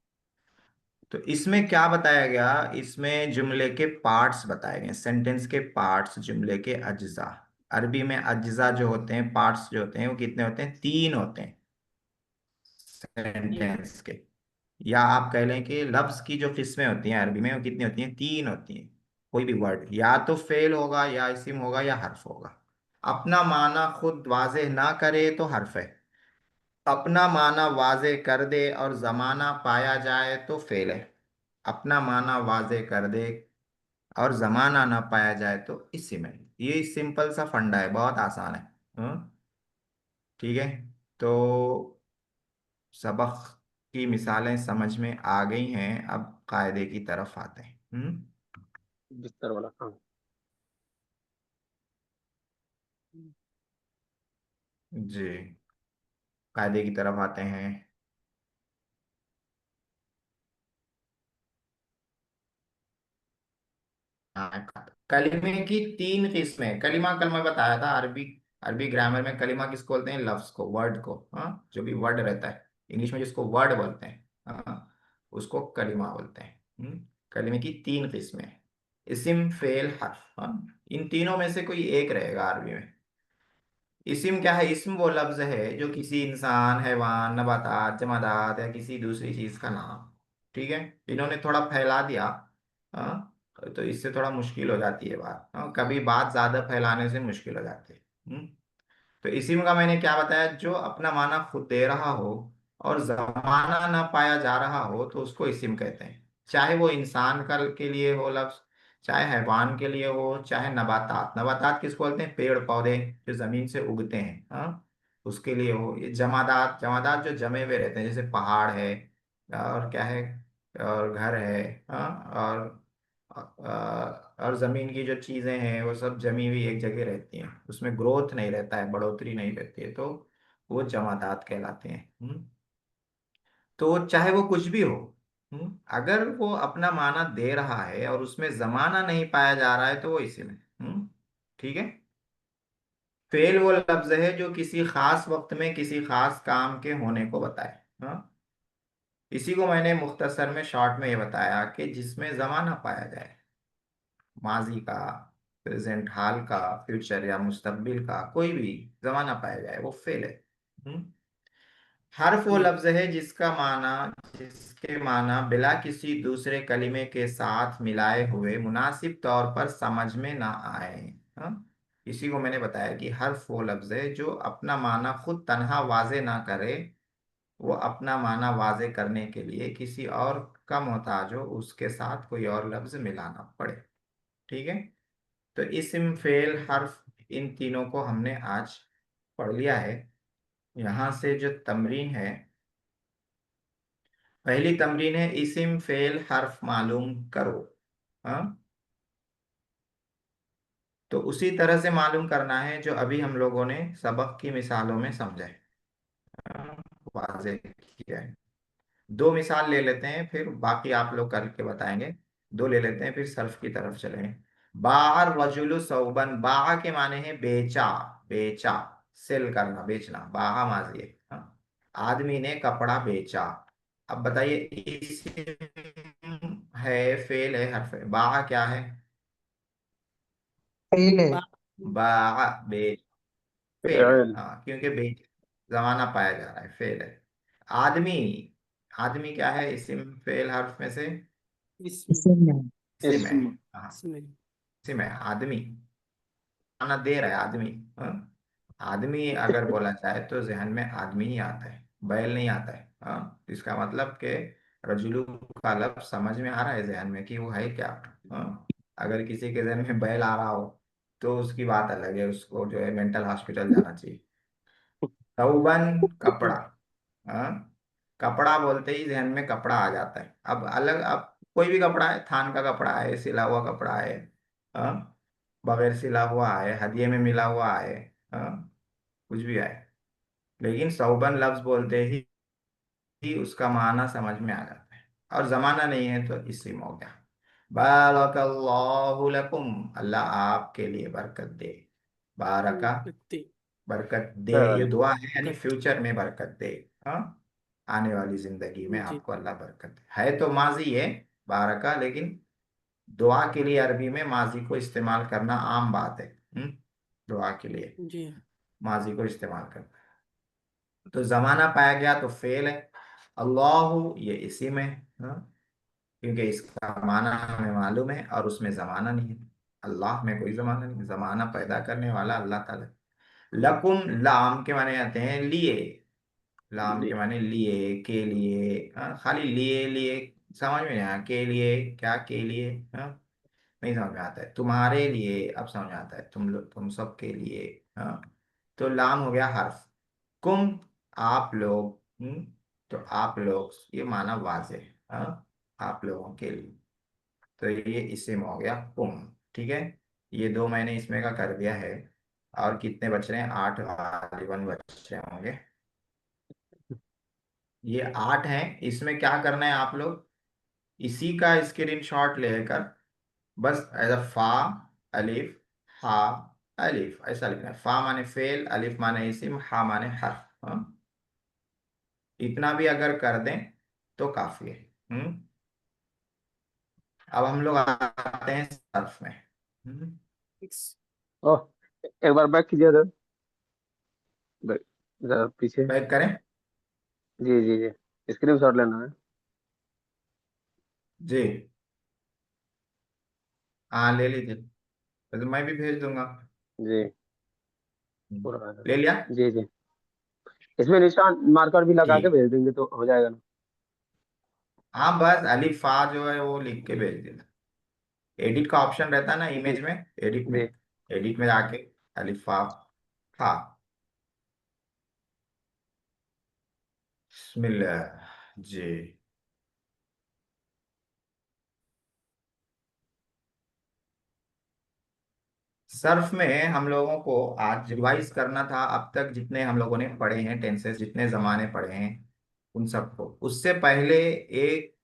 Speaker 1: तो इसमें क्या बताया गया, इसमें जुमले के पार्ट्स बताए गए, सेंटेंस के पार्ट्स, जुमले के अज्जा। अरबी में अज्जा जो होते हैं, पार्ट्स जो होते हैं, वो कितने होते हैं, तीन होते हैं
Speaker 2: तीन।
Speaker 1: सेंटेंस के। या आप कह लें कि लफ्ज की जो किस्में होती हैं अरबी में, वो कितनी होती हैं, तीन होती हैं। कोई भी वर्ड या तो फेल होगा, या इस्म होगा, या हर्फ होगा। अपना माना खुद वाज़ेह ना करे तो हर्फ है। अपना माना वाज़ेह कर दे और जमाना पाया जाए तो फेल है। अपना माना वाज़ेह कर दे और जमाना ना पाया जाए तो इस्म है। ये सिंपल सा फंडा है, बहुत आसान है। ठीक है, तो सबक की मिसालें समझ में आ गई हैं, अब कायदे की तरफ आते हैं।
Speaker 2: बिस्तर वाला काम।
Speaker 1: जी, कायदे की तरफ आते हैं। हाँ, कलिमे की तीन किस्में, कलिमा कल मैं बताया था, अरबी अरबी ग्रामर में कलिमा किसको बोलते हैं, लफ्ज को, वर्ड को। हाँ, जो भी वर्ड रहता है, इंग्लिश में जिसको वर्ड बोलते हैं, हाँ, उसको कलिमा बोलते हैं। कलिमे की तीन किस्में हैं, इस्म फेल हर्फ। हाँ, इन तीनों में से कोई एक रहेगा अरबी में। इस्म क्या है, इस्म वो लफ्ज है जो किसी इंसान, हैवान, नबातात, जमादात या किसी दूसरी चीज का नाम। ठीक है, इन्होंने थोड़ा फैला दिया। हाँ, तो इससे थोड़ा मुश्किल हो जाती है बात। हाँ, कभी बात ज्यादा फैलाने से मुश्किल हो जाती है। तो इसी का मैंने क्या बताया, जो अपना माना खुद दे रहा हो और जमाना ना पाया जा रहा हो, तो उसको इस्म कहते हैं। चाहे वो इंसान का के लिए हो लफ्ज, चाहे हैवान के लिए हो, चाहे नबातात, नबातात किसको बोलते हैं, पेड़ पौधे जो जमीन से उगते हैं। हाँ, उसके लिए हो। ये जमादात, जमादात जो जमे हुए रहते हैं, जैसे पहाड़ है, और क्या है, और घर है। हाँ, और जमीन की जो चीजें हैं वो सब जमी हुई एक जगह रहती हैं, उसमें ग्रोथ नहीं रहता है, बढ़ोतरी नहीं रहती है, तो वो जमादात कहलाते हैं। तो चाहे वो कुछ भी हो, अगर वो अपना माना दे रहा है और उसमें जमाना नहीं पाया जा रहा है तो वो इसी में। ठीक है। फेल वो लफ्ज है जो किसी खास वक्त में किसी खास काम के होने को बताए। हाँ, इसी को मैंने मुख्तसर में शॉर्ट में ये बताया कि जिसमें जमाना पाया जाए, माजी का, प्रेजेंट हाल का, फ्यूचर या मुस्तकबिल का कोई भी जमाना पाया जाए वो फेल है। हम्म? हर्फ वो
Speaker 4: जी
Speaker 1: लफ्ज है जिसके माना बिला किसी दूसरे कलिमे के साथ मिलाए हुए मुनासिब तौर पर समझ में ना आए। हाँ? इसी को मैंने बताया कि हर्फ वो लफ्ज है जो अपना माना खुद तन्हा वाजे ना करे, वो अपना माना वाजे करने के लिए किसी और का मोहताज हो, उसके साथ कोई और लफ्ज मिलाना पड़े। ठीक है। तो इस्म फेल हर्फ इन तीनों को हमने आज पढ़ लिया है। यहाँ से जो तमरीन है, पहली तमरीन है इस्म फेल हर्फ मालूम करो। हाँ, तो उसी तरह से मालूम करना है जो अभी हम लोगों ने सबक की मिसालों में समझा है, वाज़ेह किया है। दो मिसाल ले लेते हैं, फिर बाकी आप लोग करके बताएंगे। दो ले लेते हैं, फिर सर्फ की तरफ चलेंगे। बार रजुलु सौबन, बा के माने हैं बेचा, बेचा, सेल करना, बेचना, बाहा माजी है। हाँ? आदमी ने कपड़ा बेचा। अब बताइए इस्म है फेल है हर्फ है, बाहा क्या है?
Speaker 5: फेल है।
Speaker 4: बा
Speaker 1: बा बेच, फेल है।
Speaker 2: फेल।
Speaker 1: हाँ, क्योंकि बेच जमाना पाया जा रहा है, फेल है। आदमी, आदमी क्या है इस्म फेल हर्फ में से?
Speaker 4: इसमें
Speaker 5: इसी में।
Speaker 1: इस्म है।
Speaker 2: इसम।
Speaker 1: हाँ,
Speaker 4: इसमें
Speaker 1: इस्म है। आदमी खाना दे रहा है, आदमी। हाँ? आदमी अगर बोला जाए तो जहन में आदमी ही आता है, बैल नहीं आता है। हाँ, इसका मतलब कि रजुलू का लफ्ज समझ में आ रहा है जहन में कि वो है क्या। हाँ, अगर किसी के जहन में बैल आ रहा हो तो उसकी बात अलग है, उसको जो है मेंटल हॉस्पिटल जाना चाहिए। तौबन कपड़ा। हाँ, कपड़ा बोलते ही जहन में कपड़ा आ जाता है। अब अलग, अब कोई भी कपड़ा है, थान का कपड़ा है, सिला हुआ कपड़ा है, हाँ, बगैर सिला हुआ है, हदिये में मिला हुआ है, हाँ, कुछ भी है, लेकिन सौबन लफ्ज बोलते ही उसका माना समझ में आ जाता है। और जमाना नहीं है तो इस्म हो गया। बारकल्लाहु लकुम, अल्लाह आपके लिए बरकत दे। बारका,
Speaker 4: कत्ते
Speaker 1: बरकत दे, ये
Speaker 2: फेल।
Speaker 1: दुआ है, यानी
Speaker 4: कत
Speaker 1: फ्यूचर में बरकत दे। हाँ, आने वाली जिंदगी में
Speaker 4: जी
Speaker 1: आपको अल्लाह बरकत दे। है तो माजी है बारका, लेकिन दुआ के लिए अरबी में माजी को इस्तेमाल करना आम बात है। दुआ के लिए
Speaker 4: जी
Speaker 1: माजी को इस्तेमाल करना। तो जमाना पाया गया तो फेल है। अल्लाह ये इसी में। हाँ, क्योंकि इसका माना हमें मालूम है और उसमें जमाना नहीं है। अल्लाह में कोई जमाना नहीं, जमाना पैदा करने वाला अल्लाह ताला। लकुम, लाम के माने आते हैं लिए, लाम के माने लिए, के लिए। हाँ, खाली लिए लिए समझ में नहीं आया, के लिए क्या, के लिए? हाँ, नहीं समझ में आता है। तुम्हारे लिए अब समझ में आता है, तुम लोग, तुम सब के लिए। हाँ, तो लाम हो गया हर्फ। कुम, आप लोग। तो आप लोग ये माना वाजे। हाँ, आप लोगों के लिए। तो ये इस्म हो गया कुम। ठीक है, ये दो मैंने इसमें का कर दिया है। और कितने बच रहे हैं? 8 गालिबन बच रहे होंगे। ये 8 हैं। इसमें क्या करना है आप लोग, इसी का स्क्रीनशॉट लेकर बस एज अ फा, अलिफ, हा, अलिफ ऐसा लिखना है। फा माने फेल, अलिफ माने इस्म, हा माने हर्फ। हाँ? इतना भी अगर कर दें तो काफी है। अब हम लोग आते हैं सर्फ में।
Speaker 4: इस
Speaker 2: ओह, एक बार बैक कीजिए सर। जरा पीछे।
Speaker 1: बैक करें।
Speaker 2: जी जी जी, स्क्रीन शॉट लेना है।
Speaker 1: जी, हाँ ले लीजिए, तो मैं भी भेज दूंगा।
Speaker 2: जी,
Speaker 1: हम्म,
Speaker 2: पूरा है।
Speaker 1: ले लिया।
Speaker 2: जी जी, इसमें निशान मार्कर भी लगा के
Speaker 1: ठीक।
Speaker 2: भेज देंगे तो हो जाएगा ना।
Speaker 1: हाँ, बस अलिफ फा जो है वो लिख के भेज देना। एडिट का ऑप्शन रहता है ना
Speaker 2: जी
Speaker 1: इमेज में, एडिट में,
Speaker 2: जी।
Speaker 1: एडिट में जाके अलिफ फा, फा, बिस्मिल्लाह जी। सर्फ में हम लोगों को आज रिवाइज करना था, अब तक जितने हम लोगों ने पढ़े हैं टेंसेस, जितने जमाने पढ़े हैं उन सबको। उससे पहले एक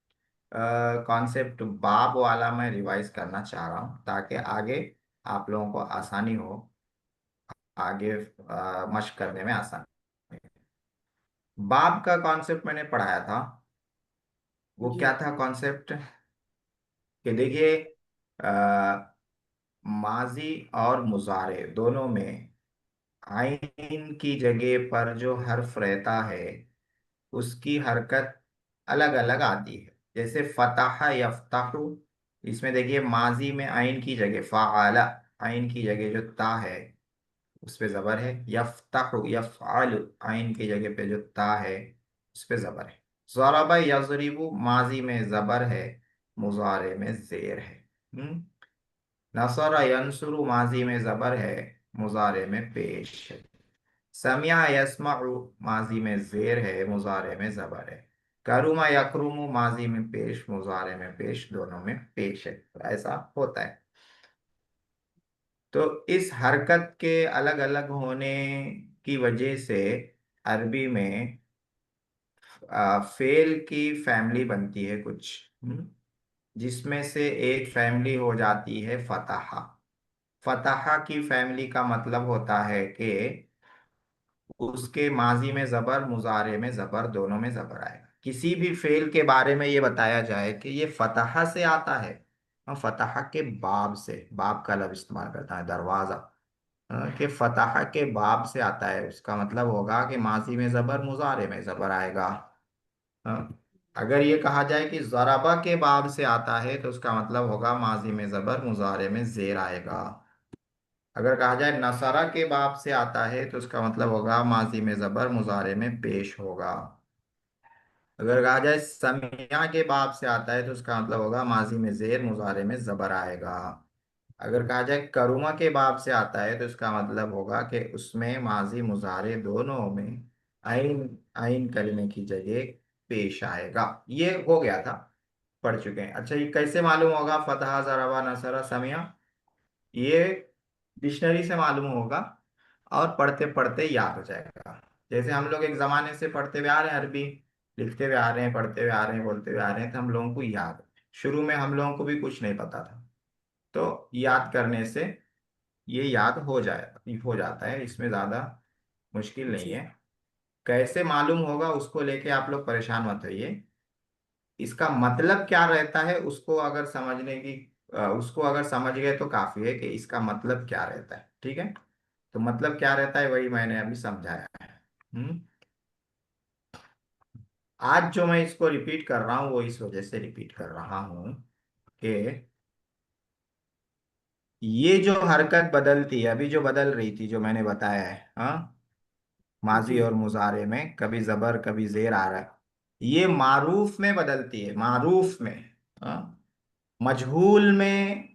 Speaker 1: कॉन्सेप्ट बाब वाला मैं रिवाइज करना चाह रहा हूँ ताकि आगे आप लोगों को आसानी हो, आगे मशक करने में आसानी। बाब का कॉन्सेप्ट मैंने पढ़ाया था। वो
Speaker 4: जी
Speaker 1: क्या था कॉन्सेप्ट कि देखिए, अ, माजी और मुजारे दोनों में आइन की जगह पर जो हर्फ रहता है उसकी हरकत अलग अलग आती है। जैसे फतह यफ्ताहु, इसमें देखिए माजी में आइन की जगह फ़अला, आइन की जगह जो ता है उस पे जबर है। यफ्ताहु यफ़अलु, आइन की जगह पे जो ता है उस पे जबर है। ज़रबा यज़रिबु, माजी में जबर है, मुजारे में जेर है। नसरा यंसुरु, माजी में जबर है, मुजारे में पेश है। समिया यस्माउ, माजी में जेर है, मुजारे में जबर है। करुमा यकरुमु, माजी में पेश, मुजारे में पेश, दोनों में पेश है। तो ऐसा होता है। तो इस हरकत के अलग अलग होने की वजह से अरबी में फेल की फैमिली बनती है कुछ, जिसमें से एक फैमिली हो जाती है फतहा। फतहा की फैमिली का मतलब होता है कि उसके माजी में जबर, मुजारे में जबर, दोनों में जबर आएगा। किसी भी फेल के बारे में ये बताया जाए कि ये फतहा से आता है, हम फतहा के बाब से, बाब का लफ्ज इस्तेमाल करता है दरवाजा, कि फतहा के बाब से आता है, उसका मतलब होगा कि माजी में जबर, मुजारे में जबर आएगा। हाँ। अगर ये कहा जाए कि जराबा के बाब से आता है तो उसका मतलब होगा माजी में जबर, मुजारे में जेर आएगा। अगर कहा जाए नसरा के बाब से आता है तो उसका मतलब होगा माजी में जबर, मुजारे में पेश होगा। अगर कहा जाए समिया के बाब से आता है तो उसका मतलब होगा माजी में जेर, मुजारे में जबर आएगा। अगर कहा जाए करुमा के बाब से आता है तो इसका मतलब होगा कि उसमें माजी मुजारे दोनों में आइन, आइन कलमे की जगह पेश आएगा। ये हो गया था, पढ़ चुके हैं। अच्छा, ये कैसे मालूम होगा फतहा, जराबा, नसरा, समिया? ये डिक्शनरी से मालूम होगा और पढ़ते पढ़ते याद हो जाएगा। जैसे हम लोग एक जमाने से पढ़ते हुए आ रहे हैं अरबी, लिखते हुए आ रहे हैं, पढ़ते हुए आ रहे हैं, बोलते हुए आ रहे हैं, तो हम लोगों को याद है। शुरू में हम लोगों को भी कुछ नहीं पता था, तो याद करने से ये याद हो जाता है। इसमें ज्यादा मुश्किल नहीं
Speaker 4: जी
Speaker 1: है। कैसे मालूम होगा उसको लेके आप लोग परेशान मत होइए। इसका मतलब क्या रहता है उसको अगर समझने की, उसको अगर समझ गए तो काफी है कि इसका मतलब क्या रहता है। ठीक है, तो मतलब क्या रहता है वही मैंने अभी समझाया है। हम्म आज जो मैं इसको रिपीट कर रहा हूँ वो इस वजह से रिपीट कर रहा हूँ कि ये जो हरकत बदलती है अभी, जो बदल रही थी, जो मैंने बताया है, हाँ, माजी
Speaker 4: जी
Speaker 1: और मुजारे में कभी जबर कभी जेर आ रहा है, ये मारूफ में बदलती है, मारूफ में। हाँ, मजहूल में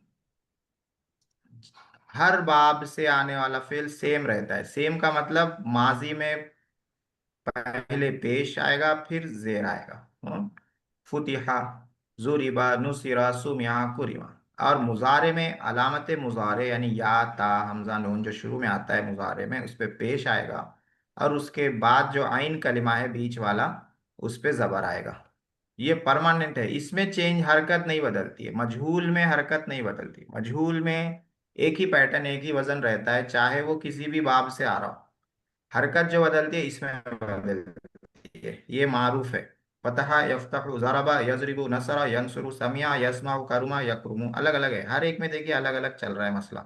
Speaker 1: हर बाब से आने वाला फेल सेम रहता है। सेम का मतलब माजी में पहले पेश आएगा फिर जेर आएगा। फुतिहा, जुरिबा, नुसिरा, सुमिया, कुरिमा। और मुजारे में अलामत मुजारे यानी या, ता, हमजा, नून जो शुरू में आता है मुजारे में उस पे पेश आएगा, और उसके बाद जो आइन कलिमा है बीच वाला उस पे जबर आएगा। ये परमानेंट है, इसमें चेंज, हरकत नहीं बदलती है। मजहूल में हरकत नहीं बदलती। मजहूल में एक ही पैटर्न, एक ही वजन रहता है, चाहे वो किसी भी बाब से आ रहा हो। हरकत जो बदलती है इसमें बदलती है। ये मारूफ है। फतहा यफ्तहु, ज़रबा यज़रिबु, नसरा यंसुरु, समिया यस्माउ, करुमा यकरुमु, अलग अलग है। हर एक में देखिए अलग अलग चल रहा है मसला।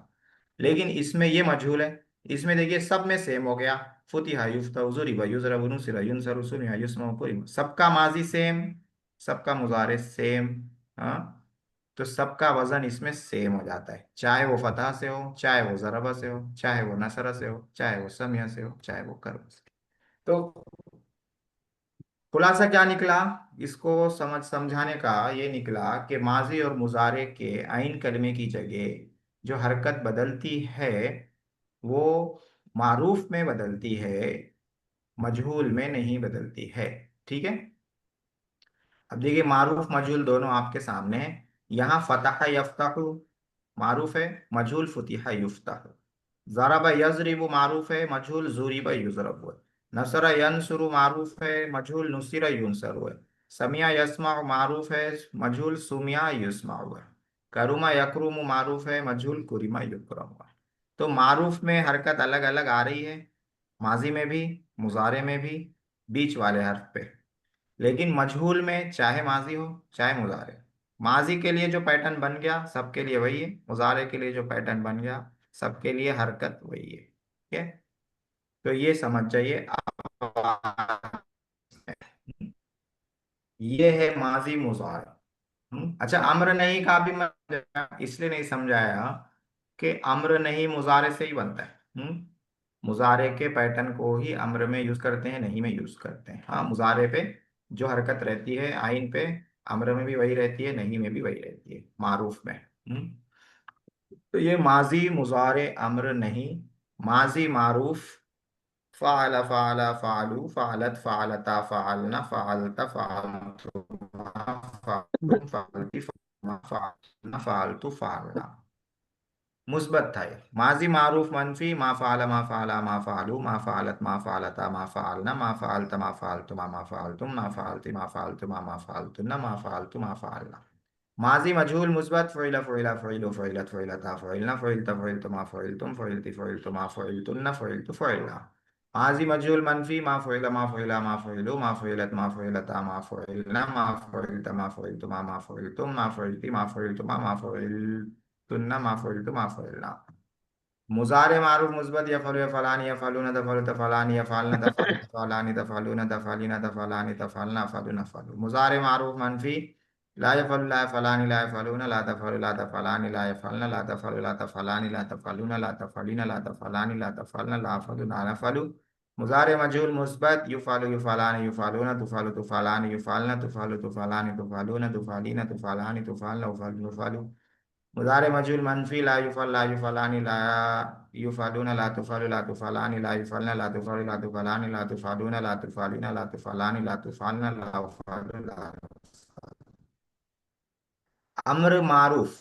Speaker 1: लेकिन इसमें ये मजहूल है। इसमें देखिए सब में सेम हो गया। फुतिहा युफ्तहु, ज़ुरिबा युज़रबु, नुसिरा युनसरु, सुमिया युस्माउ, कुरिमा। सबका माजी सेम, सबका मुजारे सेम। हाँ, तो सबका वजन इसमें सेम हो जाता है, चाहे वो फतह से हो, चाहे वो जरबा से हो, चाहे वो नसरा से हो, चाहे वो समिया से हो, चाहे वो कर्म से। तो खुलासा क्या निकला इसको समझाने का? ये निकला कि माजी और मुजारे के आइन कलमे की जगह जो हरकत बदलती है वो मारूफ में बदलती है, मजहूल में नहीं बदलती है। ठीक है, अब देखिए मारूफ मजहूल दोनों आपके सामने है। यहाँ फतह यफ्तहु मारूफ है, मजहूल फुतिहा युफ्तहु। ज़रबा यज़रिबु मारूफ है, मजहूल ज़ुरिबा युज़रबु है। नसरा यंसुरु मारूफ है, मजहूल नुसिरा युनसरु है। समिया यस्मा मारूफ है, मजहूल सुमिया युस्मा हुआ। करुमा यकरुम मारूफ है, मजहूल कुरिमा युकरम हुआ। तो मारूफ में हरकत अलग अलग आ रही है, माजी में भी, मुजारे में भी, बीच वाले हर्फ पे। लेकिन मजहूल में चाहे माजी हो चाहे मुजारे, माजी के लिए जो पैटर्न बन गया सबके लिए वही है, मुजारे के लिए जो पैटर्न बन गया सबके लिए हरकत वही है। ठीक है, तो ये समझ जाइए आप। ये है माजी मुजारे। अच्छा, अम्र नहीं का भी मैं इसलिए नहीं समझाया कि अम्र नहीं मुजारे से ही बनता है। मुजारे के पैटर्न को ही अम्र में यूज करते हैं, नहीं में यूज करते हैं। हाँ, मुजारे पे जो हरकत रहती है आइन पे, अम्र में भी वही रहती है, नहीं में भी वही रहती है, मारूफ में। तो ये माजी मुजारे अम्र नहीं, माजी मारूफ, फ़अल फ़अल फ़अलू फ़अलत फ़अलता फ़अलना फ़अलत फ़अलतुमा फ़अलतुम फ़अलती फ़अलना फ़अलना फ़अलतु फ़अलना। मुस्बत था ये। माजी मारूफ मनफी, मा फ़अल मा फ़अला मा फ़अलू मा फ़अलत मा फ़अलता मा फ़अलना मा फ़अलत मा फ़अलतुमा मा फ़अलतुम मा फ़अलती मा फ़अलतुमा मा फ़अलतुन्ना मा फ़अलतु मा फ़अलना। माजी मजहूल मुस्बत, फ़ुइला फ़ुइला फ़ुइलु फ़ुइलत फ़ुइलता फ़ुइलना फ़ुइलता फ़ुइलतुमा फ़ुइलतुम फ़ुइलती फ़ुइलतुमा फ़ुइलतुन्ना फ़ुइलतु फ़ुइलना। माजी मजहूल मनफी, मा फ़ुइला मा फ़ुइला मा फ़ुइलु मा फ़ुइलत मा फ़ुइलता मा फ़ुइलना मा फ़ुइलत मा फ़ुइलतुमा मा फ़ुइलतुम मा फ़ुइलती मा फ़ुइलतुमा मा फ़ुइलतुन्ना मा फ़ुइलतु मा फ़ुइलना। मुजारे मारूफ मुस्बत, यफलु यफलानी यफलून तफलु तफलानी यफालना तफलु तफलानी तफलून तफलीना तफलानी तफलना अफलून अफलू। मुजारे मारूफ मनफी, ला यफलु ला यफलानी ला यफलून ला तफलु ला तफलानी ला यफलना ला तफलु ला तफलानी ला तफलून ला तफलीना ला तफलानी ला तफलना ला अफलू ला नफलू। मुजारे मजहूल मुस्बत, युफलु युफलानी युफलून तुफलु तुफलानी युफलना तुफलु तुफलानी तुफलून तुफलीना तुफलानी तुफलना उफलू उफलू। मुजारे मजहूल मनफी, ला युफल ला युफलानी ला युफलून ला तुफलु ला तुफलानी ला युफलना ला तुफलु ला तुफलानी ला तुफलून ला तुफलीना ला तुफलानी ला तुफलना ला उफलू ला। अम्र मारूफ,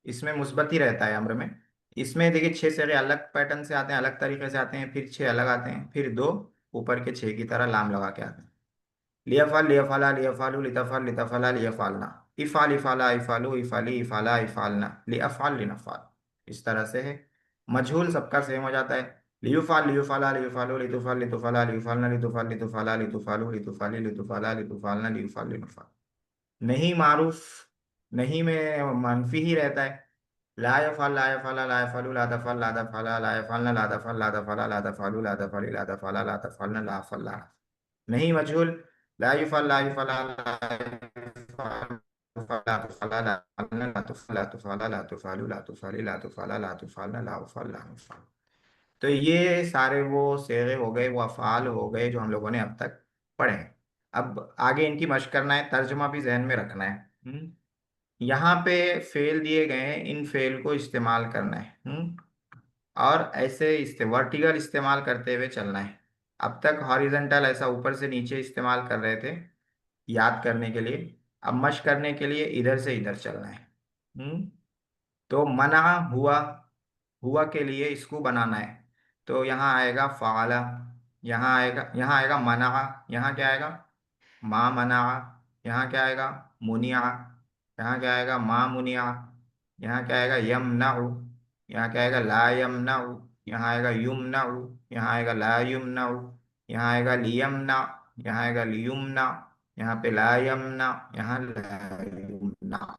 Speaker 1: इसमें मुस्बत ही रहता है अम्र में। इसमें देखिए 6 सेरे अलग पैटर्न से आते हैं, अलग तरीके से आते हैं, फिर 6 अलग आते हैं, फिर 2 ऊपर के 6 की तरह लाम लगा के आते हैं। लियफल लियफला लियफालू लितफल लितफला लियफालना, इफाल इफाला इफालू इफाली इफाला इफालना, लिअफाल लिनफाल। इस तरह से है। मजहूल सबका सेम हो जाता है। लियुफाल लियुफाला लियुफालू लितुफल लितुफला लियुफलना लितुफल लितुफला लितुफालू लितुफली लितुफला लितुफालना लियुफल लिनुफल। नहीं मारूफ, नहीं में मनफी ही रहता है। ला यफल ला यफला ला यफलू ला तफल ला तफला ला यफलना ला तफल ला तफला ला तफलू ला तफली ला तफला ला तफलना ला फला। नहीं मजहूल, ला युफल ला युफला ला युफल ला तुफला ला तुफलना ला तुफला तुफला ला तुफालू ला तुफली ला तुफला ला तुफलना ला उफल ला उफल। तो ये सारे वो सेगे हो गए, वो अफ़ाल हो गए जो हम लोगों ने अब तक पढ़े हैं। अब आगे इनकी मशक करना है, तर्जमा भी जहन में रखना है। यहाँ पे फेल दिए गए हैं, इन फेल को इस्तेमाल करना है। और ऐसे वर्टिकल इस्तेमाल करते हुए चलना है। अब तक हॉरिजॉन्टल ऐसा ऊपर से नीचे इस्तेमाल कर रहे थे याद करने के लिए, अब मश करने के लिए इधर से इधर चलना है। तो मना हुआ, हुआ के लिए इसको बनाना है। तो यहाँ आएगा फाला, यहाँ आएगा मना, यहाँ क्या आएगा मा मना, यहाँ क्या आएगा मुनिया, यहाँ क्या आएगा मा मुनिया, यहाँ क्या आएगा यमनउ, यहाँ क्या आएगा ला यमनउ, यहाँ आएगा युमनउ, यहाँ आएगा ला युमनउ, यहाँ आएगा लियमना, यहाँ आएगा लियुमना, यहाँ पे ला यमना, यहाँ ला युमना।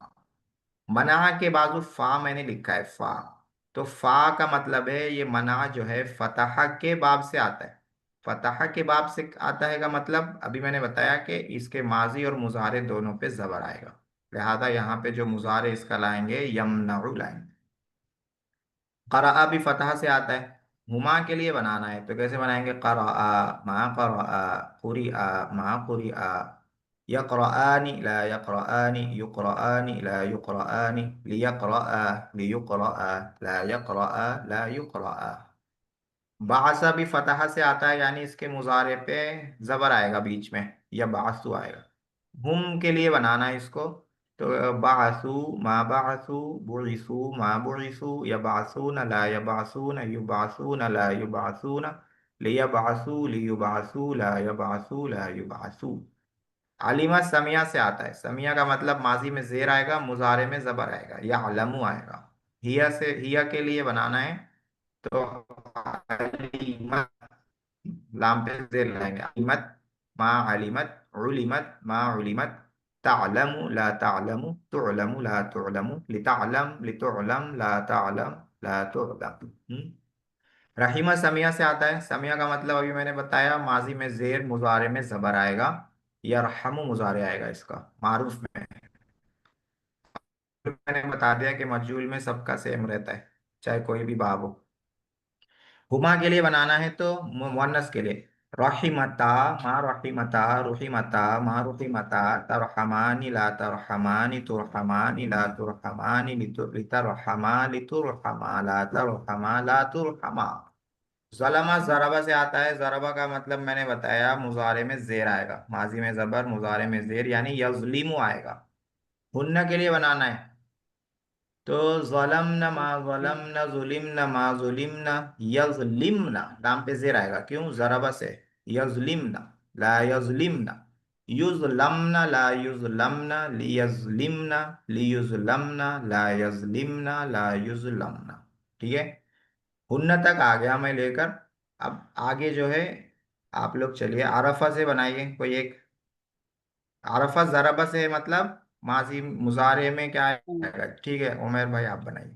Speaker 1: मना के बाजू फा मैंने लिखा है फा, तो फा का मतलब है ये मना जो है फतह के बाब से आता है। फतह के बाब से आता है का मतलब अभी मैंने बताया कि इसके माजी और मुजारे दोनों पे जबर आएगा, लिहाजा यहाँ पे जो मुजारे इसका लाएंगे यमनउ लाएंगे। क़राअ भी फतह से आता है, हुमा के लिए बनाना है तो कैसे बनाएंगे क़राअ मा क़राअ, क़ुरिअ मा क़ुरिअ, यक़रआनि ला यक़रआनि, युक़रआनि ला युक़रआनि, लियक़रअ लियुक़रअ, ला यक़रअ ला युक़रअ। बासा भी फतह से आता है, यानी इसके मुजारे पे जबर आएगा बीच में, या बासु आएगा। हुम के लिए बनाना है इसको, तो बासु मा बासु, बुइसु मा बुइसु, यबासून ला यबासून, युबासून ला युबासून, लियबासु लियुबासु ला यबासु ला युबासु। अलीमा समिया से आता है। समिया का मतलब माजी में जेर आएगा, मुजारे में जबर आएगा, या अलमु आएगा। हिया से, हिया के लिए बनाना है तो अलीमत, लाम पे जेर लगाएंगे। अलीमत, मा अलीमत, उलिमत, मा उलिमत, तालमु ला तालमु, तुलमु ला तुलमु, लितालम लितुलम ला तालम ला तुलम। रहीमा समिया से आता है। समिया का मतलब अभी मैंने बताया, माजी में जेर, मुजारे में जबर आएगा, यरहमु मुजारे आएगा इसका, मारूफ में। मैंने बता दिया कि मजहूल में सबका सेम रहता है, चाहे कोई भी बाब हो। हुमा के लिए बनाना है तो मुअन्नस के लिए, रहीमता, मा रहीमता, रुहीमता, मा रुहीमता, तरहमानी ला तरहमानी, तुरहमानी ला तुरहमानी, लितरहमा लितुरहमा, ला तरहमा ला तुरहमा। जलमा जरबा से आता है। जरबा का मतलब मैंने बताया, मुजारे में जेर आएगा, माजी में जबर, मुजारे में जेर, यानी यजलिमु आएगा। हुन्ना के लिए बनाना है तो ज़लमना मा ज़लमना, ज़ुलिमना मा ज़ुलिमना, यज़लिमना, लाम पे जेर आएगा, क्यों, ज़रबा से। यज़लिमना, ला यज़लिमना, युज़लमना ला युज़लमना, लियज़लिमना, लियुज़लमना, ला यज़लिमना, ला युज़लमना। ठीक है, हुन्ना तक आ गया मैं लेकर। अब आगे जो है, आप लोग चलिए अरफा से बनाइए कोई एक। अरफा जरबा से मतलब माजी मुजारे में क्या आएगा? ठीक है उमर भाई, आप बनाइए।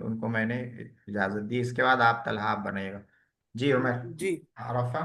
Speaker 1: उनको मैंने इजाजत दी, इसके बाद आप तलहा आप बनाइएगा। जी उमर।
Speaker 4: जी।
Speaker 1: अरफा,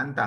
Speaker 1: अंता।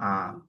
Speaker 1: हाँ।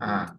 Speaker 1: हाँ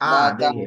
Speaker 1: हाँ, देखिए,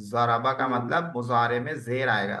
Speaker 1: जराबा का मतलब मुजारे में जेर आएगा।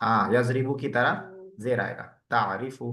Speaker 1: हाँ, यजरिबू की तरह जेर आएगा। तारीफू।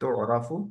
Speaker 1: तो रफू।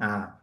Speaker 1: हाँ।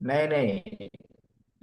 Speaker 1: नहीं नहीं,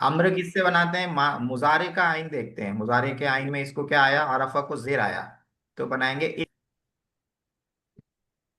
Speaker 1: अम्र किससे बनाते हैं? मुजारे का आइन देखते हैं, मुजारे के आइन में इसको क्या आया? अरफा को जेर आया, तो बनाएंगे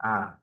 Speaker 1: हाँ।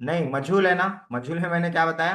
Speaker 1: नहीं, मजहूल है ना, मजहूल में मैंने क्या बताया?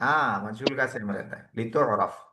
Speaker 1: हाँ, मजहूल का सेम रहता है, लितो अरफ।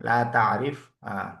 Speaker 1: ला तारिफ, हाँ।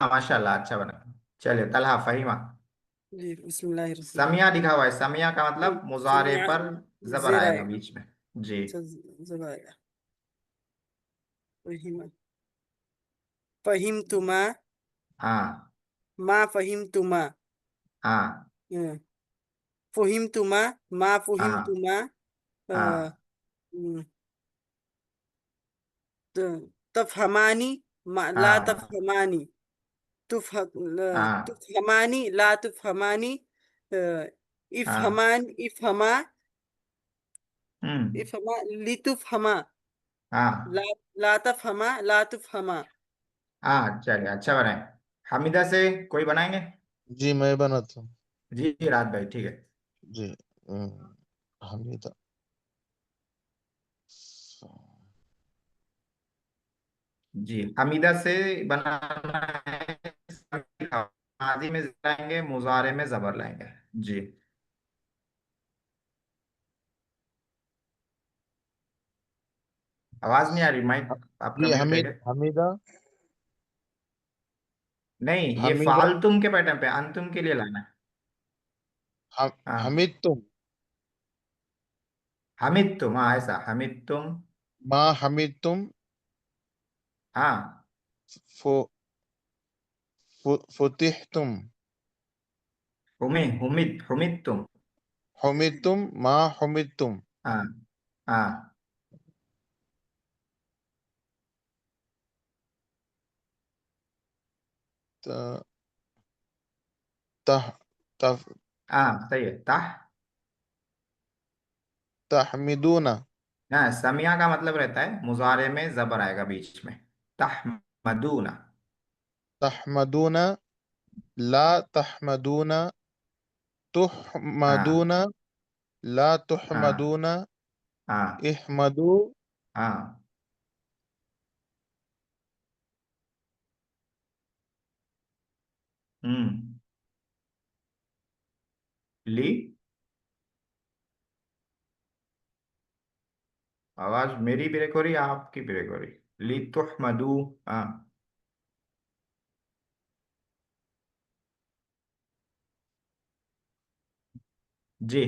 Speaker 1: हाँ, माशाल्लाह, अच्छा बना। चलिए, तलहा फहीमा।
Speaker 4: जी, बिस्मिल्लाह रहमान
Speaker 1: समिया दिखा हुआ है, समिया का मतलब मुजारे
Speaker 4: समिया
Speaker 1: पर जबर
Speaker 4: जेर
Speaker 1: आएगा
Speaker 4: आएगा।
Speaker 1: बीच में। जी।
Speaker 4: अच्छा, जब आएगा। फहीम फहीम तुमा,
Speaker 1: हाँ
Speaker 4: मा फहीम तुमा,
Speaker 1: हाँ
Speaker 4: फहीम तुमा, मा फहीम
Speaker 1: हाँ
Speaker 4: तुमा,
Speaker 1: हाँ
Speaker 4: तफहमानी, ला
Speaker 1: हाँ
Speaker 4: तफहमानी,
Speaker 1: हाँ
Speaker 4: तुफहमानी ला तुफहमानी,
Speaker 1: हाँ।
Speaker 4: इफहमान इफहमा,
Speaker 1: हम्म।
Speaker 4: इफहमा लितुफहमा,
Speaker 1: हाँ
Speaker 4: ला ला तफहमा ला तुफहमा।
Speaker 1: हाँ, चलिए, अच्छा बनाए। हमीदा से कोई बनाएंगे?
Speaker 5: जी मैं बनाता हूँ।
Speaker 1: जी रात भाई, ठीक है।
Speaker 5: जी हमीदा।
Speaker 1: जी, हमीदा से बनाना है। माजी में ज़बर लाएंगे, मुजारे में जबर लाएंगे। जी। आवाज नहीं आ रही, माइक आपका
Speaker 5: जी
Speaker 1: म्यूट है क्या?
Speaker 5: हमीदा।
Speaker 1: नहीं, ये
Speaker 5: हमीदा।
Speaker 1: फालतुम के पैटर्न पे, अंतुम के लिए लाना है। हाँ,
Speaker 5: हमीद तुम।
Speaker 1: हमिद तुम, हाँ ऐसा, हमिद तुम।
Speaker 5: माँ हमीद तुम।
Speaker 1: हाँ
Speaker 5: फो फुतिह तुम।
Speaker 1: हुमिद हुमिद तुम।
Speaker 5: हमीद तुम माँ हमीद तुम।
Speaker 1: हाँ हाँ
Speaker 5: त- तह तफ
Speaker 1: हाँ, सही है, ताह।
Speaker 5: तहमिदूना
Speaker 1: ना, समिया का मतलब रहता है मुजारे में जबर आएगा बीच में। तहमदूना।
Speaker 5: तहमदूना ला तहमदूना
Speaker 1: हाँ
Speaker 5: तुहमदूना ला
Speaker 1: हाँ
Speaker 5: तुहमदूना
Speaker 1: हाँ
Speaker 5: इहमदू
Speaker 1: हाँ। हम्म। ली। आवाज मेरी ब्रेक हो रही है, आपकी ब्रेक हो रही? ली तुहमदू। हाँ। जी।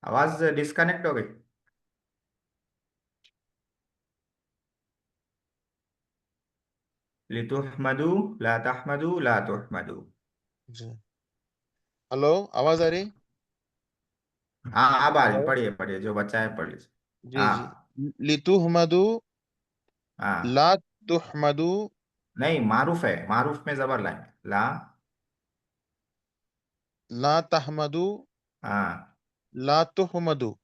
Speaker 1: आवाज डिस्कनेक्ट हो गई। ली तुहमदू ला तहमदू ला तुहमदू।
Speaker 5: जी। हेलो, आवाज आ रही?
Speaker 1: हाँ अब आ रही,
Speaker 5: हेलो।
Speaker 1: पढ़िए पढ़िए जो बच्चा है पढ़ लीजिए।
Speaker 5: जी जी।
Speaker 1: हाँ
Speaker 5: लितुहमदु
Speaker 1: हाँ।
Speaker 5: ला तुहमदु
Speaker 1: नहीं, मारूफ है, मारूफ में जबर लाएंगे। ला।
Speaker 5: ला तहमदु
Speaker 1: हाँ।
Speaker 5: ला तुहमदु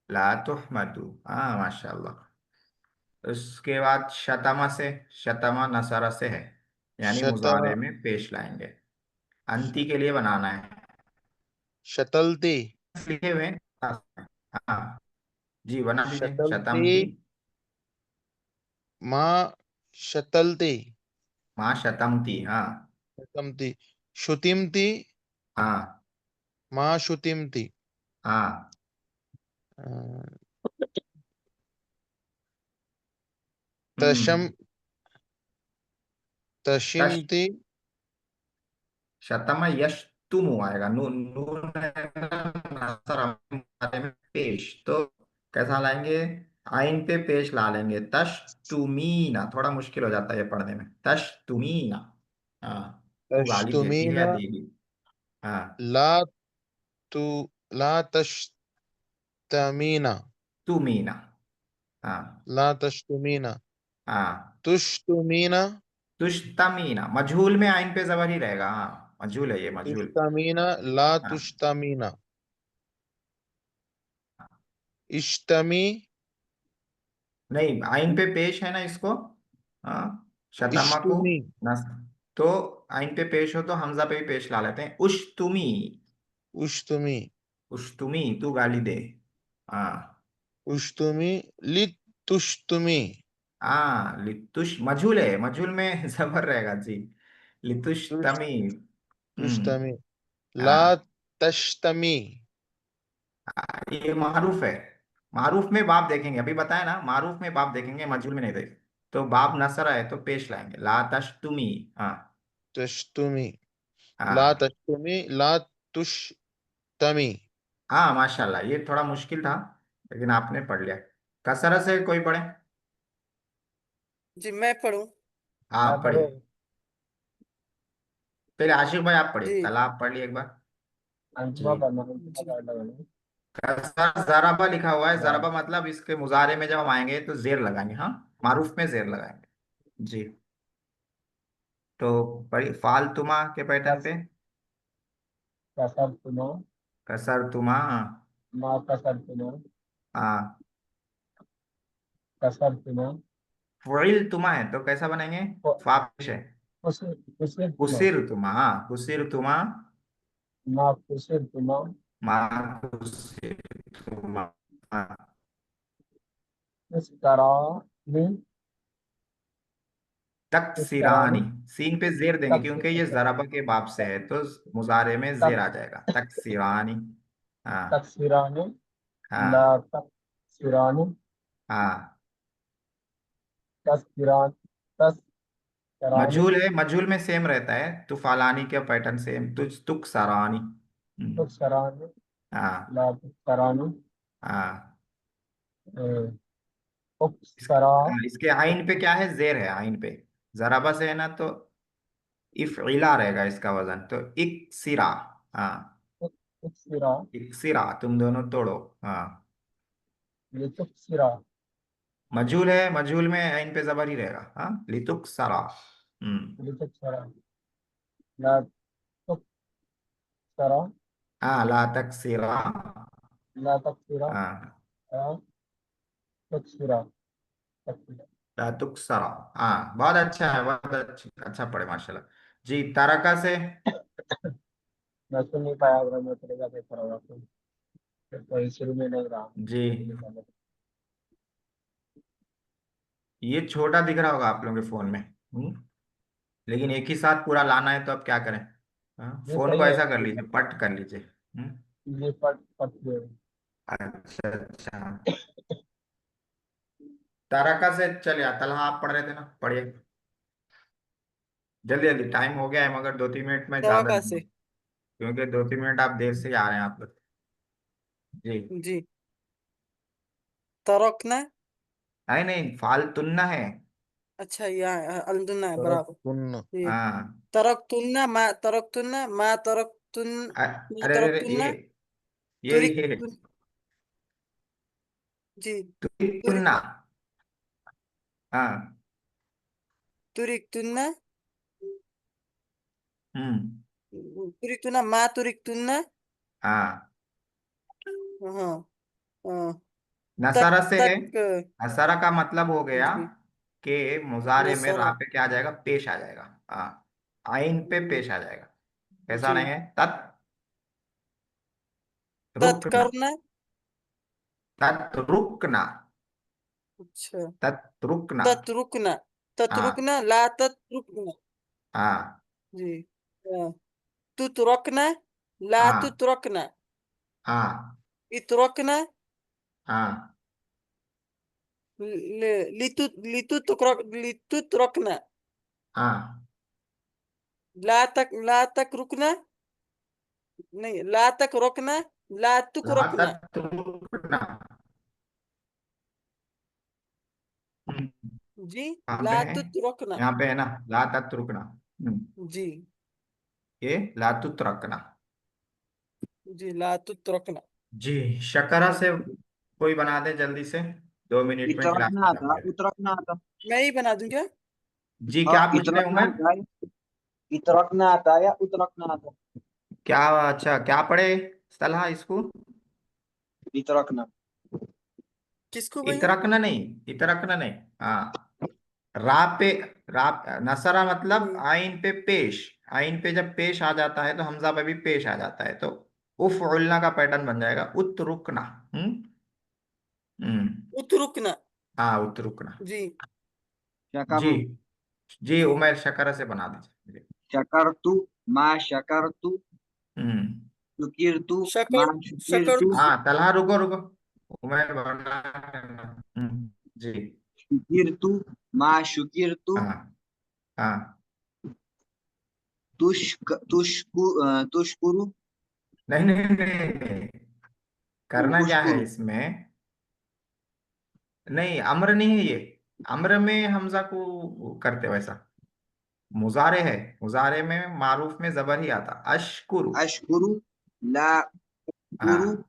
Speaker 1: ला तुहमदू। हाँ माशाल्लाह। उसके बाद शतमा से, शतमा नसरा से है, यानी
Speaker 5: शतम
Speaker 1: मुजारे में पेश लाएंगे। अंती के लिए बनाना है।
Speaker 5: शतलती
Speaker 1: लिखे हुए हैं। हाँ जी, बना दीजिए
Speaker 5: शतलती
Speaker 1: शतमती।
Speaker 5: मा शतलती
Speaker 1: माँ शतमती। हाँ
Speaker 5: शतमती शुतिमती
Speaker 1: हाँ
Speaker 5: मा शुतिमती
Speaker 1: हाँ।
Speaker 5: अ, तशम
Speaker 1: हम्म। तश।
Speaker 5: तशिमती
Speaker 1: शतम यशतुमु आएगा, नून नून नसर हमारे में पेश, तो कैसा लाएंगे? आइन पे पेश ला लेंगे। तश तुमीना, थोड़ा मुश्किल हो जाता है ये पढ़ने में। तश तुमीना। हाँ। तू गाली देती है या
Speaker 5: तशतुमीना
Speaker 1: देगी? हाँ।
Speaker 5: ला तु ला तशतमीना
Speaker 1: तुमीना। हाँ
Speaker 5: ला तशतुमीना
Speaker 1: हाँ।
Speaker 5: तुशतुमीना
Speaker 1: तुश्तमीना, मजहूल में आइन पे जबर ही रहेगा। हाँ मजहूल है ये, मजहूल।
Speaker 5: तुश्तमीना ला
Speaker 1: हाँ
Speaker 5: तुश्तमीना इश्तमी
Speaker 1: नहीं, आइन पे पेश है ना इसको। हाँ। शतमा को
Speaker 5: इश्तुमी
Speaker 1: नस, तो आइन पे पेश हो तो हमजा पे भी पेश ला लेते हैं। उश्तुमी।
Speaker 5: उश्तुमी
Speaker 1: उश्तुमी, तू गाली दे। हाँ
Speaker 5: उश्तुमी लित तुश्तुमी
Speaker 1: हाँ। लितुश मजहूल है, मजहूल में जबर रहेगा जी।
Speaker 5: तुश
Speaker 1: लितुश्तमी। हम्म।
Speaker 5: तुश्तमी ला
Speaker 1: हाँ।
Speaker 5: तश्तमी
Speaker 1: ये मारूफ है। मारूफ में बाप देखेंगे, अभी बताया ना, मारूफ में बाप देखेंगे, मजहूल में नहीं देखेंगे। तो बाप नसरा है तो पेश लाएंगे। ला तश्तुमी। हाँ
Speaker 5: तश्तुमी ला
Speaker 1: हाँ
Speaker 5: तश्तुमी ला तुश्तमी
Speaker 1: हाँ माशाल्लाह, ये थोड़ा मुश्किल था लेकिन आपने पढ़ लिया। कसरा से कोई पढ़े?
Speaker 4: जी मैं पढ़ूं?
Speaker 1: हाँ
Speaker 2: मैं
Speaker 1: पढ़िए।
Speaker 2: पढ़ूं?
Speaker 1: पहले आशिक भाई आप पढ़िए,
Speaker 4: जी।
Speaker 1: तला आप पढ़ लिए एक बार। जी।
Speaker 2: अंजुमा पढ़ना
Speaker 4: जी
Speaker 2: है।
Speaker 1: कसरा जराबा लिखा हुआ है,
Speaker 2: हाँ।
Speaker 1: जराबा मतलब इसके मुजारे में जब हम आएंगे तो जेर लगाएंगे। हाँ, मारूफ में जेर लगाएंगे। जी। तो पढ़िए फालतुमा के पैटर्न
Speaker 2: कस
Speaker 1: पे।
Speaker 2: कसर तुमा
Speaker 1: कसर तुमा।
Speaker 2: मा कसर तुमा
Speaker 1: हाँ।
Speaker 2: कसर तुमा
Speaker 1: फुइल तुमा है तो कैसा बनेंगे? फा पेश है।
Speaker 2: कुसर कुसर तुमा
Speaker 1: कुसिर तुमा। हाँ कुसिर तुमा।
Speaker 2: मा कुसर तुमा
Speaker 1: मा कुसिर तुमा। हाँ।
Speaker 2: इस तरह भी इस तरह
Speaker 1: तकसीरानी।
Speaker 2: भी
Speaker 1: सीन पे जेर देंगे
Speaker 2: तक
Speaker 1: क्योंकि ये जराबा के बाब से है, तो मुजारे में जेर
Speaker 2: तक
Speaker 1: आ जाएगा। तकसीरानी। हाँ
Speaker 2: तकसीरानी ला
Speaker 1: हाँ
Speaker 2: तकसीरानी
Speaker 1: हाँ।
Speaker 2: तस्किरान तस्करानी
Speaker 1: मजहूल है, मजहूल में सेम रहता है, तुफालानी का पैटर्न सेम, तुझ तुक सरानी।
Speaker 2: तुस्करानी
Speaker 1: हाँ
Speaker 2: ला तुस्करानी
Speaker 1: हाँ। इस,
Speaker 2: उक्सरा
Speaker 1: इसके आइन पे क्या है? जेर है आइन पे। जराबा से है ना, तो इफइला रहेगा इसका वजन, तो इक्सिरा। हाँ।
Speaker 2: उक्सरा
Speaker 1: इक्सिरा, तुम दोनों तोड़ो। हाँ।
Speaker 2: ये तुक्सरा
Speaker 1: मजहूल है, मजहूल में आइन पे जबर ही रहेगा। हाँ, लितुक सरा। हम्म।
Speaker 2: ये तुक्सरा ला तुक्सरा
Speaker 1: हाँ ला तक सिरा।
Speaker 2: ला तकसीरा
Speaker 1: हाँ
Speaker 2: तकसुरा तकसुरा।
Speaker 1: ला तुक्सरा। हाँ, बहुत अच्छा है, बहुत अच्छा पढ़े माशाल्लाह। जी, तारका से।
Speaker 2: मैं सुन नहीं पाया, अगर मैं पढ़ेगा पेपर होगा तो कोई शुरू में नहीं रहा।
Speaker 1: जी, ये छोटा दिख रहा होगा आप लोगों के फोन में। लेकिन एक ही साथ पूरा लाना है तो अब क्या करें। हाँ,
Speaker 2: ये
Speaker 1: फोन
Speaker 2: सही
Speaker 1: को
Speaker 2: है।
Speaker 1: ऐसा कर लीजिए, पट कर लीजिए।
Speaker 2: ये पढ़ पढ़ के।
Speaker 1: अच्छा अच्छा। तारका से चलिए, तलहा आप पढ़ रहे थे ना, पढ़िए जल्दी जल्दी, टाइम हो गया है, मगर 2-3 मिनट में ज्यादा
Speaker 4: तवका
Speaker 1: नहीं,
Speaker 4: से।
Speaker 1: क्योंकि 2-3 मिनट आप देर से ही आ रहे हैं आप लोग। जी।
Speaker 4: जी। तरकना।
Speaker 1: नहीं नहीं, फालतुन्ना है।
Speaker 4: अच्छा, यहाँ अलदुन्ना है,
Speaker 5: तरफ
Speaker 4: बराबर।
Speaker 5: तुन्न
Speaker 4: जी।
Speaker 1: हाँ।
Speaker 4: तरकतुन्ना मा तरकतुन्ना मा तरकतुन मा
Speaker 1: अरे अरे
Speaker 4: तरकतुन्ना तुरिक
Speaker 1: ये
Speaker 4: जी। तुरिक
Speaker 1: तुन्ना। हाँ।
Speaker 4: तुरिकतुन्ना
Speaker 1: हम्म।
Speaker 4: तुरिकतुन्ना मा तुरिकतुन्ना।
Speaker 1: हाँ,
Speaker 4: हाँ हाँ। तक
Speaker 1: नसारा से है।
Speaker 4: तक।
Speaker 1: नसारा का मतलब हो गया
Speaker 4: जी।
Speaker 1: कि मुजारे में
Speaker 4: नसरा।
Speaker 1: राह पे क्या आ जाएगा, पेश आ जाएगा। हाँ, आइन पे पेश आ जाएगा। कैसा
Speaker 4: जी।
Speaker 1: नहीं है, तत् रुकना।
Speaker 4: तत्कर्णा।
Speaker 1: तत् रुकना।
Speaker 4: अच्छा।
Speaker 1: तत् रुकना।
Speaker 4: तत्रुकना।
Speaker 1: हाँ
Speaker 4: तत्रुकना ला तत्रुकना।
Speaker 1: हाँ
Speaker 4: जी। हाँ। तुतरकना ला
Speaker 1: हाँ
Speaker 4: तुतरकना।
Speaker 1: हाँ
Speaker 4: इतरकना
Speaker 1: हाँ
Speaker 4: लितुतरकना।
Speaker 1: हाँ।
Speaker 4: ला तक रुकना। नहीं, ला तक रोकना। ला तुक
Speaker 1: ला
Speaker 4: रोकना।
Speaker 1: तत् रुकना। हम्म,
Speaker 4: जी।
Speaker 1: कहाँ पे
Speaker 4: ला
Speaker 1: है।
Speaker 4: तुत रोकना।
Speaker 1: यहाँ पे है ना, ला तत् रुकना।
Speaker 4: जी।
Speaker 1: ये ला तुत रखना।
Speaker 4: जी, ला तुत रोकना।
Speaker 1: जी, शकरा से कोई बना दे जल्दी से, 2 मिनट में क्लास
Speaker 2: इतरकना
Speaker 1: खत्म
Speaker 2: आता,
Speaker 1: करें।
Speaker 2: उतरकना आता।
Speaker 4: मैं ही बना दूं क्या?
Speaker 1: जी,
Speaker 2: हाँ,
Speaker 1: क्या पूछ रहे हैं
Speaker 2: इतरकना
Speaker 1: उमर।
Speaker 2: आता है। इतरकना आता है या उतरकना आता
Speaker 1: क्या, अच्छा क्या पढ़े सलाह इसको।
Speaker 2: है? इतरकना।
Speaker 4: किसको भैया?
Speaker 1: इतरकना नहीं, इतरकना नहीं। हाँ, रा पे, रा, नसरा मतलब
Speaker 4: जी।
Speaker 1: आइन पे पेश। आइन पे जब पेश आ जाता है तो हमजा पे भी पेश आ जाता है, तो उफ उल्ना का पैटर्न बन जाएगा, उत रुकना। हम्म। हम्म।
Speaker 4: उत रुकना।
Speaker 1: हाँ, उत रुकना।
Speaker 4: जी।
Speaker 2: क्या
Speaker 1: जी।
Speaker 2: करूँ?
Speaker 1: जी,
Speaker 4: जी।
Speaker 1: उमर शकरा से बना दीजिए।
Speaker 2: शकरतु मा शकरतु,
Speaker 1: हम्म।
Speaker 2: शुकिरतु मा
Speaker 4: शकल शकल
Speaker 2: शुकिरतु,
Speaker 1: हाँ, तलहा रुको रुको, उमर बना। जी।
Speaker 2: शुकिरतु मा शुकिरतु,
Speaker 1: हाँ हाँ।
Speaker 2: तुशकुरु
Speaker 1: नहीं नहीं नहीं नहीं, करना क्या है
Speaker 2: उशकुरु।
Speaker 1: इसमें। नहीं, अम्र नहीं है ये। अम्र में हमजा को करते वैसा, मुजारे है। मुजारे में मारूफ में जबर ही आता, अशकुरु।
Speaker 2: अशकुरु ला कुरु
Speaker 1: हाँ,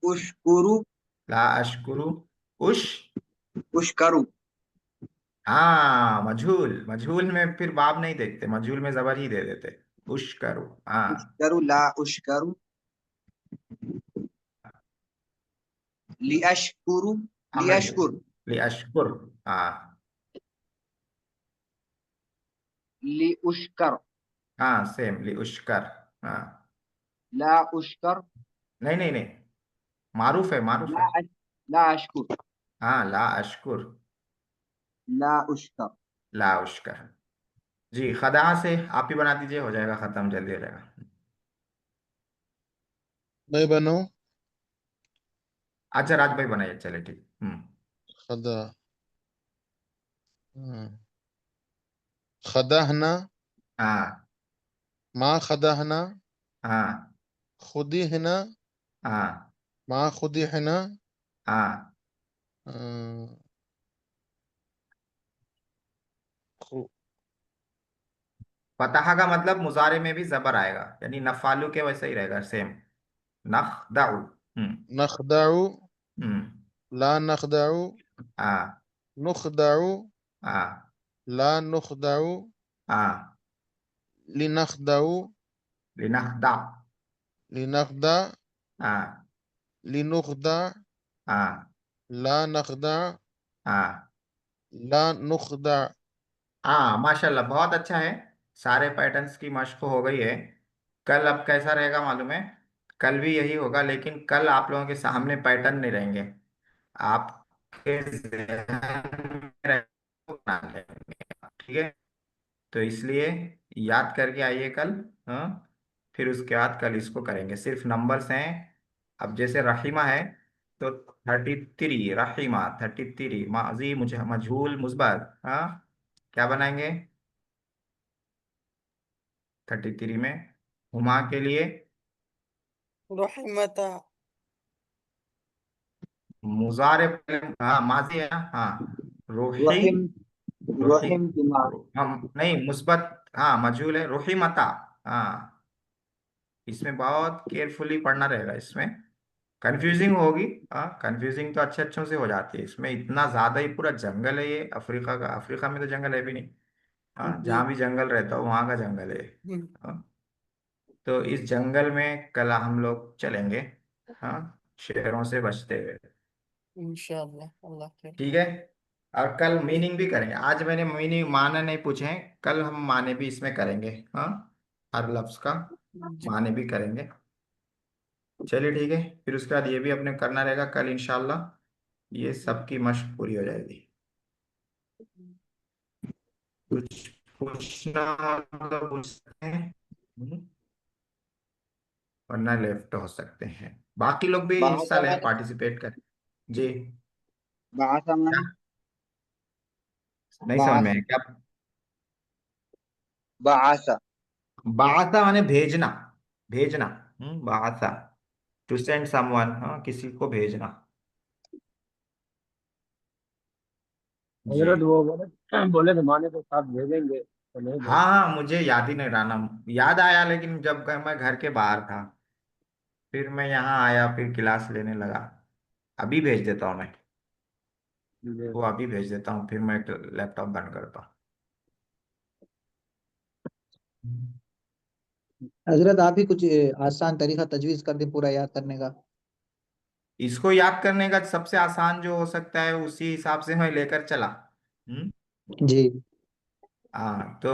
Speaker 2: उशकुरु
Speaker 1: ला अशकुरु उश।
Speaker 2: उशकरु।
Speaker 1: हाँ, मजहूल, मजहूल में फिर बाब नहीं देखते, मजहूल में जबर ही दे देते, उश करो। हाँ।
Speaker 2: उशकरु ला उशकरु लिअशकुरु
Speaker 1: अम्र के
Speaker 2: लिअशकुर
Speaker 1: लिए अशकुर। हाँ
Speaker 2: लिउशकर
Speaker 1: हाँ, सेम ली उशकर। हाँ।
Speaker 2: ला उशकर
Speaker 1: नहीं नहीं नहीं, मारूफ है, मारूफ
Speaker 2: ला
Speaker 1: है।
Speaker 2: ला अशकुर
Speaker 1: हाँ, ला अशकुर।
Speaker 2: ला उशकर।
Speaker 1: ला उशकर। जी, खदा से आप ही बना दीजिए, हो जाएगा खत्म, जल्दी हो जाएगा।
Speaker 5: मैं बनो
Speaker 1: अच्छा, राज भाई बनाइए, चले ठीक।
Speaker 5: खदा खदाहना
Speaker 1: हाँ
Speaker 5: मा खदाहना
Speaker 1: हाँ
Speaker 5: खुदी हिना
Speaker 1: हाँ
Speaker 5: मा खुदी हिना
Speaker 1: हाँ। फतहा का मतलब मुजारे में भी जबर आएगा, यानी नफालू के वैसे ही रहेगा, सेम। नखदाउ। हम्म।
Speaker 5: नखदाउ
Speaker 1: हम्म।
Speaker 5: ला नखदाउ
Speaker 1: हाँ
Speaker 5: नुखदाउ
Speaker 1: हाँ
Speaker 5: ला नुखदाउ
Speaker 1: हाँ।
Speaker 5: लिनखदाउ
Speaker 1: लिनखदा।
Speaker 5: लिनखदा
Speaker 1: हाँ
Speaker 5: लिनुखदा
Speaker 1: हाँ
Speaker 5: ला नखदा,
Speaker 1: हाँ
Speaker 5: ला नुखदा।
Speaker 1: हाँ, माशाल्लाह, बहुत अच्छा है। सारे पैटर्न्स की मश्क हो गई है। कल अब कैसा रहेगा मालूम है? कल भी यही होगा, लेकिन कल आप लोगों के सामने पैटर्न नहीं रहेंगे, आपके ज़हन में बना लेंगे। ठीक है? तो इसलिए याद करके आइए कल। हाँ, फिर उसके बाद कल इसको करेंगे, सिर्फ नंबर्स हैं। अब जैसे रहीमा है, तो 33, रहीमा 33, माजी मुझे मजहूल मुस्बत। हाँ, क्या बनाएंगे 33 में? हुमा के लिए
Speaker 4: रहीमता।
Speaker 1: मुजारे, हाँ माजी है ना, हाँ। रूही,
Speaker 2: रहीम,
Speaker 1: रूही,
Speaker 2: रहीम दिमाग।
Speaker 1: हम नहीं, मुस्बत, हाँ मजहूल है, रूही मता। हाँ, इसमें बहुत केयरफुली पढ़ना रहेगा इसमें। कंफ्यूजिंग होगी, हाँ, कंफ्यूजिंग तो अच्छे अच्छों से हो जाती है, इसमें इतना ज्यादा ही पूरा जंगल है ये अफ्रीका का। अफ्रीका में तो जंगल है भी नहीं। हाँ,
Speaker 4: जी।
Speaker 1: जहाँ भी जंगल रहता है वहाँ का जंगल है। हाँ, तो इस जंगल में कल हम लोग चलेंगे। हाँ, शेरों से बचते हुए।
Speaker 4: इंशाअल्लाह, अल्लाह खैर
Speaker 1: ठीक
Speaker 4: करे।
Speaker 1: है? और कल मीनिंग भी करेंगे। आज मैंने मीनिंग माने नहीं पूछे हैं, कल हम माने भी इसमें करेंगे। हाँ, हर लफ्ज का
Speaker 4: जी।
Speaker 1: माने भी करेंगे। चलिए ठीक है, फिर उसके बाद ये भी अपने करना रहेगा कल इंशाल्लाह। ये सबकी मश्क पूरी हो जाएगी। कुछ पूछना हो तो पूछ सकते हैं। हम्म, वरना लेफ्ट हो सकते हैं। बाकी लोग भी हिस्सा
Speaker 2: बासा
Speaker 1: लें,
Speaker 2: माने,
Speaker 1: पार्टिसिपेट करें। जी।
Speaker 2: बासा
Speaker 1: क्या?
Speaker 2: माने,
Speaker 1: नहीं समझ में
Speaker 2: बासा,
Speaker 1: आया क्या?
Speaker 2: बासा।
Speaker 1: बासा माने भेजना, भेजना। बासा, टू सेंड समवन, हाँ, किसी को भेजना। जी।
Speaker 2: हजरत वो बोले, बोले जमाने के साथ भेजेंगे तो नहीं
Speaker 1: हाँ
Speaker 2: भेजे।
Speaker 1: हाँ, मुझे याद ही नहीं रहा नाम, याद आया लेकिन जब मैं घर के बाहर था, फिर मैं यहाँ आया, फिर क्लास लेने लगा। अभी भेज देता हूँ मैं,
Speaker 2: जी।
Speaker 1: वो अभी भेज देता हूँ, फिर मैं लैपटॉप बंद करता हूँ।
Speaker 6: हजरत आप ही कुछ आसान तरीका तजवीज कर दे पूरा याद करने का।
Speaker 1: इसको याद करने का सबसे आसान जो हो सकता है उसी हिसाब से मैं लेकर चला। हम्म।
Speaker 6: जी,
Speaker 1: हाँ, तो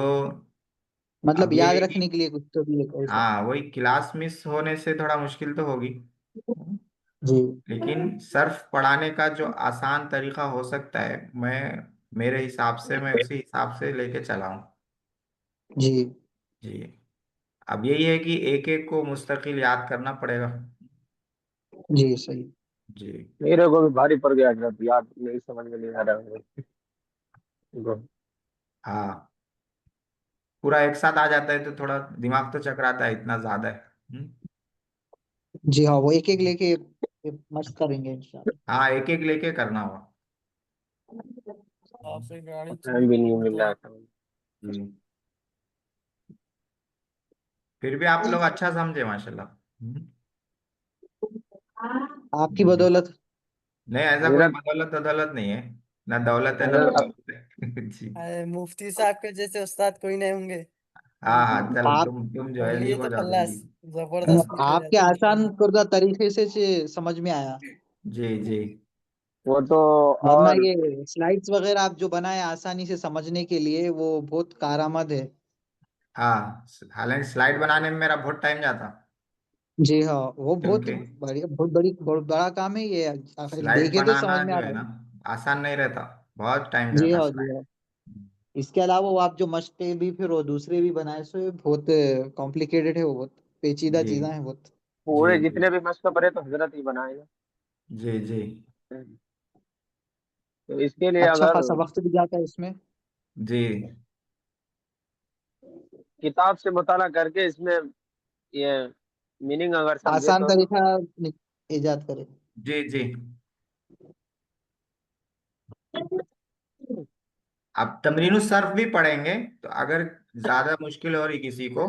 Speaker 6: मतलब
Speaker 1: अब ये
Speaker 6: याद
Speaker 1: है कि,
Speaker 6: रखने के लिए कुछ तो भी एक ऐसा।
Speaker 1: हाँ, वही क्लास मिस होने से थोड़ा मुश्किल तो होगी। हम्म,
Speaker 6: जी
Speaker 1: लेकिन सर्फ पढ़ाने का जो आसान तरीका हो सकता है, मैं मेरे हिसाब से मैं उसी हिसाब से लेके चला हूँ।
Speaker 6: जी
Speaker 1: जी। अब यही है कि एक एक को मुस्तकिल याद करना पड़ेगा।
Speaker 6: जी सही।
Speaker 1: जी।
Speaker 2: मेरे को भी भारी पड़ गया हजरत, याद नहीं, समझ में नहीं आ रहा है।
Speaker 1: हाँ, पूरा एक साथ आ जाता है तो थोड़ा दिमाग तो चकराता है, इतना ज्यादा है।
Speaker 6: जी हाँ, वो एक एक लेके मस्त करेंगे इंशाल्लाह।
Speaker 1: हाँ, एक एक लेके करना होगा।
Speaker 4: आपसे गाड़ी
Speaker 2: टाइम भी
Speaker 4: चली
Speaker 2: नहीं मिल रहा
Speaker 4: मतलब।
Speaker 2: था।
Speaker 1: हम्म, फिर भी आप लोग अच्छा समझे माशाल्लाह।
Speaker 6: आपकी
Speaker 1: जी।
Speaker 6: बदौलत।
Speaker 1: नहीं, ऐसा कोई
Speaker 2: हजरत,
Speaker 1: बदौलत बदौलत नहीं है, ना दौलत है ना
Speaker 2: हजरत
Speaker 1: बदौलत है। जी।
Speaker 4: अरे मुफ्ती साहब के जैसे उस्ताद कोई नहीं होंगे।
Speaker 1: हाँ हाँ, चलो
Speaker 6: आप
Speaker 1: तुम जो
Speaker 4: पढ़
Speaker 1: है
Speaker 4: लिए
Speaker 1: लीव हो
Speaker 4: तो
Speaker 1: जाओ जल्दी।
Speaker 4: खल्लास। जबरदस्त लिखे
Speaker 6: आपके
Speaker 4: जाते
Speaker 6: आसान
Speaker 4: इंशाल्लाह।
Speaker 6: कुर्दा तरीके से समझ में आया।
Speaker 1: जी जी।
Speaker 2: वो तो,
Speaker 6: वरना
Speaker 2: और
Speaker 6: ये स्लाइड्स वगैरह आप जो बनाए आसानी से समझने के लिए वो बहुत कारआमद है।
Speaker 1: हाँ, हालांकि स्लाइड बनाने में मेरा बहुत टाइम जाता,
Speaker 6: जी हाँ, वो बहुत
Speaker 1: क्योंकि
Speaker 6: बढ़िया, बहुत बड़ा काम है ये। आखिर
Speaker 1: स्लाइड
Speaker 6: देखे तो समझ
Speaker 1: बनाना
Speaker 6: में आ
Speaker 1: जो है
Speaker 6: रहा
Speaker 1: ना,
Speaker 6: है।
Speaker 1: आसान नहीं रहता, बहुत टाइम
Speaker 6: जी
Speaker 1: जाता
Speaker 6: हाँ, जी
Speaker 1: स्लाइड।
Speaker 6: हाँ। इसके अलावा वो आप जो मस्टे भी फिर वो दूसरे भी बनाए सो ये बहुत कॉम्प्लिकेटेड है, वो बहुत पेचीदा
Speaker 1: जी
Speaker 6: चीजें हैं बहुत।
Speaker 1: जी
Speaker 2: पूरे
Speaker 1: जी
Speaker 2: जितने भी मशक पड़े तो हजरत ही बनाएगा।
Speaker 1: जी जी
Speaker 2: तो इसके लिए
Speaker 6: अच्छा
Speaker 2: अगर
Speaker 6: खासा वक्त भी जाता है इसमें।
Speaker 1: जी
Speaker 2: किताब से मुताला करके इसमें ये मीनिंग अगर समझे
Speaker 6: आसान
Speaker 2: तो
Speaker 6: तरीका इजाद करे।
Speaker 1: जी जी। अब तमरीन सर्फ भी पढ़ेंगे, तो अगर ज्यादा मुश्किल हो रही किसी को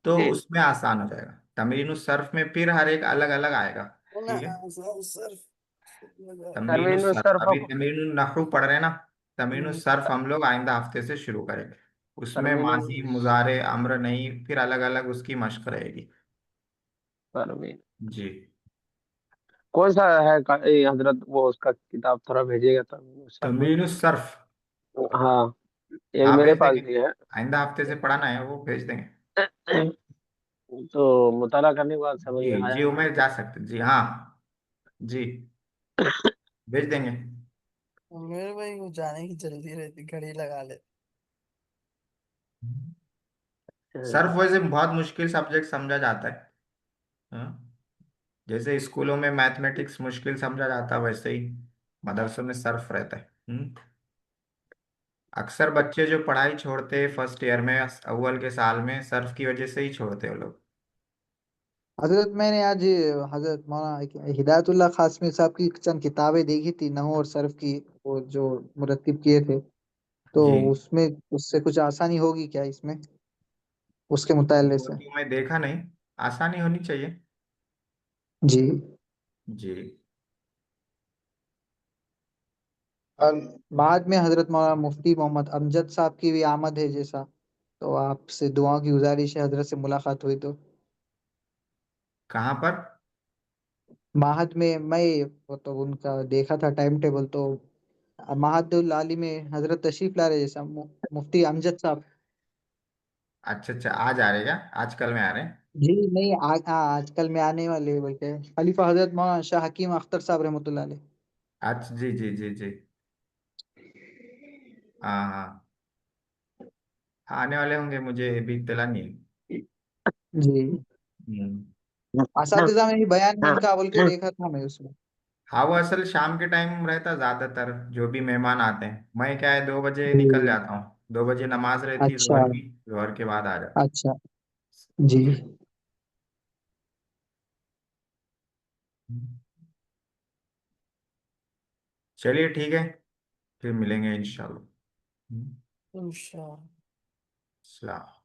Speaker 1: तो
Speaker 2: जी।
Speaker 1: उसमें आसान हो जाएगा। तमरीन सर्फ में फिर हर एक अलग अलग आएगा।
Speaker 4: ना,
Speaker 1: ठीक है?
Speaker 4: सर।
Speaker 1: तमरीन
Speaker 2: तरमीन
Speaker 1: सर्फ,
Speaker 2: सरफ,
Speaker 1: अभी तमरीन नहू पढ़ रहे हैं ना, तमरीन
Speaker 4: हम्म,
Speaker 1: सर्फ हम लोग आइंदा हफ्ते से शुरू करेंगे। उसमें
Speaker 2: तरमीन
Speaker 1: माजी मुजारे अम्र नहीं, फिर अलग अलग उसकी मशक रहेगी।
Speaker 2: तरमीन
Speaker 1: जी।
Speaker 2: कौन सा है हजरत, वो उसका किताब थोड़ा भेजिएगा तो सर।
Speaker 1: तंबीनुस सर्फ।
Speaker 2: हाँ, एक
Speaker 1: हाँ
Speaker 2: मेरे
Speaker 1: भेज
Speaker 2: पास
Speaker 1: देंगे,
Speaker 2: भी है।
Speaker 1: आइंदा हफ्ते से पढ़ाना है, वो भेज देंगे।
Speaker 2: तो मुताला करने के बाद समझ में
Speaker 1: जी जी,
Speaker 2: आया।
Speaker 1: उमेर जा सकते जी, हाँ जी, भेज देंगे।
Speaker 4: मेरे भाई वो जाने की जल्दी रहती, घड़ी लगा ले।
Speaker 1: सर्फ वैसे बहुत मुश्किल सब्जेक्ट समझा जाता है, हाँ? जैसे स्कूलों में मैथमेटिक्स मुश्किल समझा जाता है, वैसे ही मदरसों में सर्फ रहता है। अक्सर बच्चे जो पढ़ाई छोड़ते हैं फर्स्ट ईयर में, अव्वल के साल में, सर्फ की वजह से ही छोड़ते हैं वो लोग।
Speaker 6: हजरत मैंने आज हजरत मौलाना हिदायतुल्लाह खासमी साहब की चंद किताबें देखी थी, नहू और सर्फ की, वो जो मुरत्तिब किए थे। तो
Speaker 1: जी,
Speaker 6: उसमें उससे कुछ आसानी होगी क्या इसमें, उसके मुताले
Speaker 1: वो
Speaker 6: से?
Speaker 1: तो मैं देखा नहीं, आसानी होनी चाहिए।
Speaker 6: जी।
Speaker 1: जी।
Speaker 5: अल-
Speaker 6: बाद में हजरत मौलाना मुफ्ती मोहम्मद अमजद साहब की भी आमद है जैसा, तो आपसे दुआओं की गुजारिश है, हजरत से मुलाकात हुई तो।
Speaker 1: कहाँ पर?
Speaker 6: माहद में मैं, वो तो उनका देखा था टाइम टेबल, तो महादुल आली में हजरत तशरीफ ला रहे जैसा, मुफ्ती अमजद साहब।
Speaker 1: अच्छा अच्छा, आज आ रहे क्या, आजकल में आ रहे हैं?
Speaker 6: जी नहीं, आजकल में आने वाले बोलते हैं, खलीफा हजरत मौलाना शाह हकीम अख्तर साहब रहमतुल्लाह अलैह।
Speaker 1: अच्छा जी जी जी जी, हाँ हाँ, आने वाले होंगे, मुझे भी इत्तला नहीं है।
Speaker 6: जी।
Speaker 1: हम्म।
Speaker 6: असातिज़ा में ही बयान में इनका बोल के देखा था मैं उसमें।
Speaker 1: हाँ, वो असल शाम के टाइम रहता ज्यादातर, जो भी मेहमान आते हैं। मैं क्या है, 2 बजे निकल
Speaker 6: जी।
Speaker 1: जाता हूँ, 2 बजे नमाज रहती है
Speaker 6: अच्छा।
Speaker 1: जोहर की, जोहर के बाद आ जाता
Speaker 6: अच्छा। जी।
Speaker 1: हूँ। चलिए ठीक है, फिर मिलेंगे इंशाल्लाह।
Speaker 4: इंशाल्लाह।
Speaker 1: सलाम।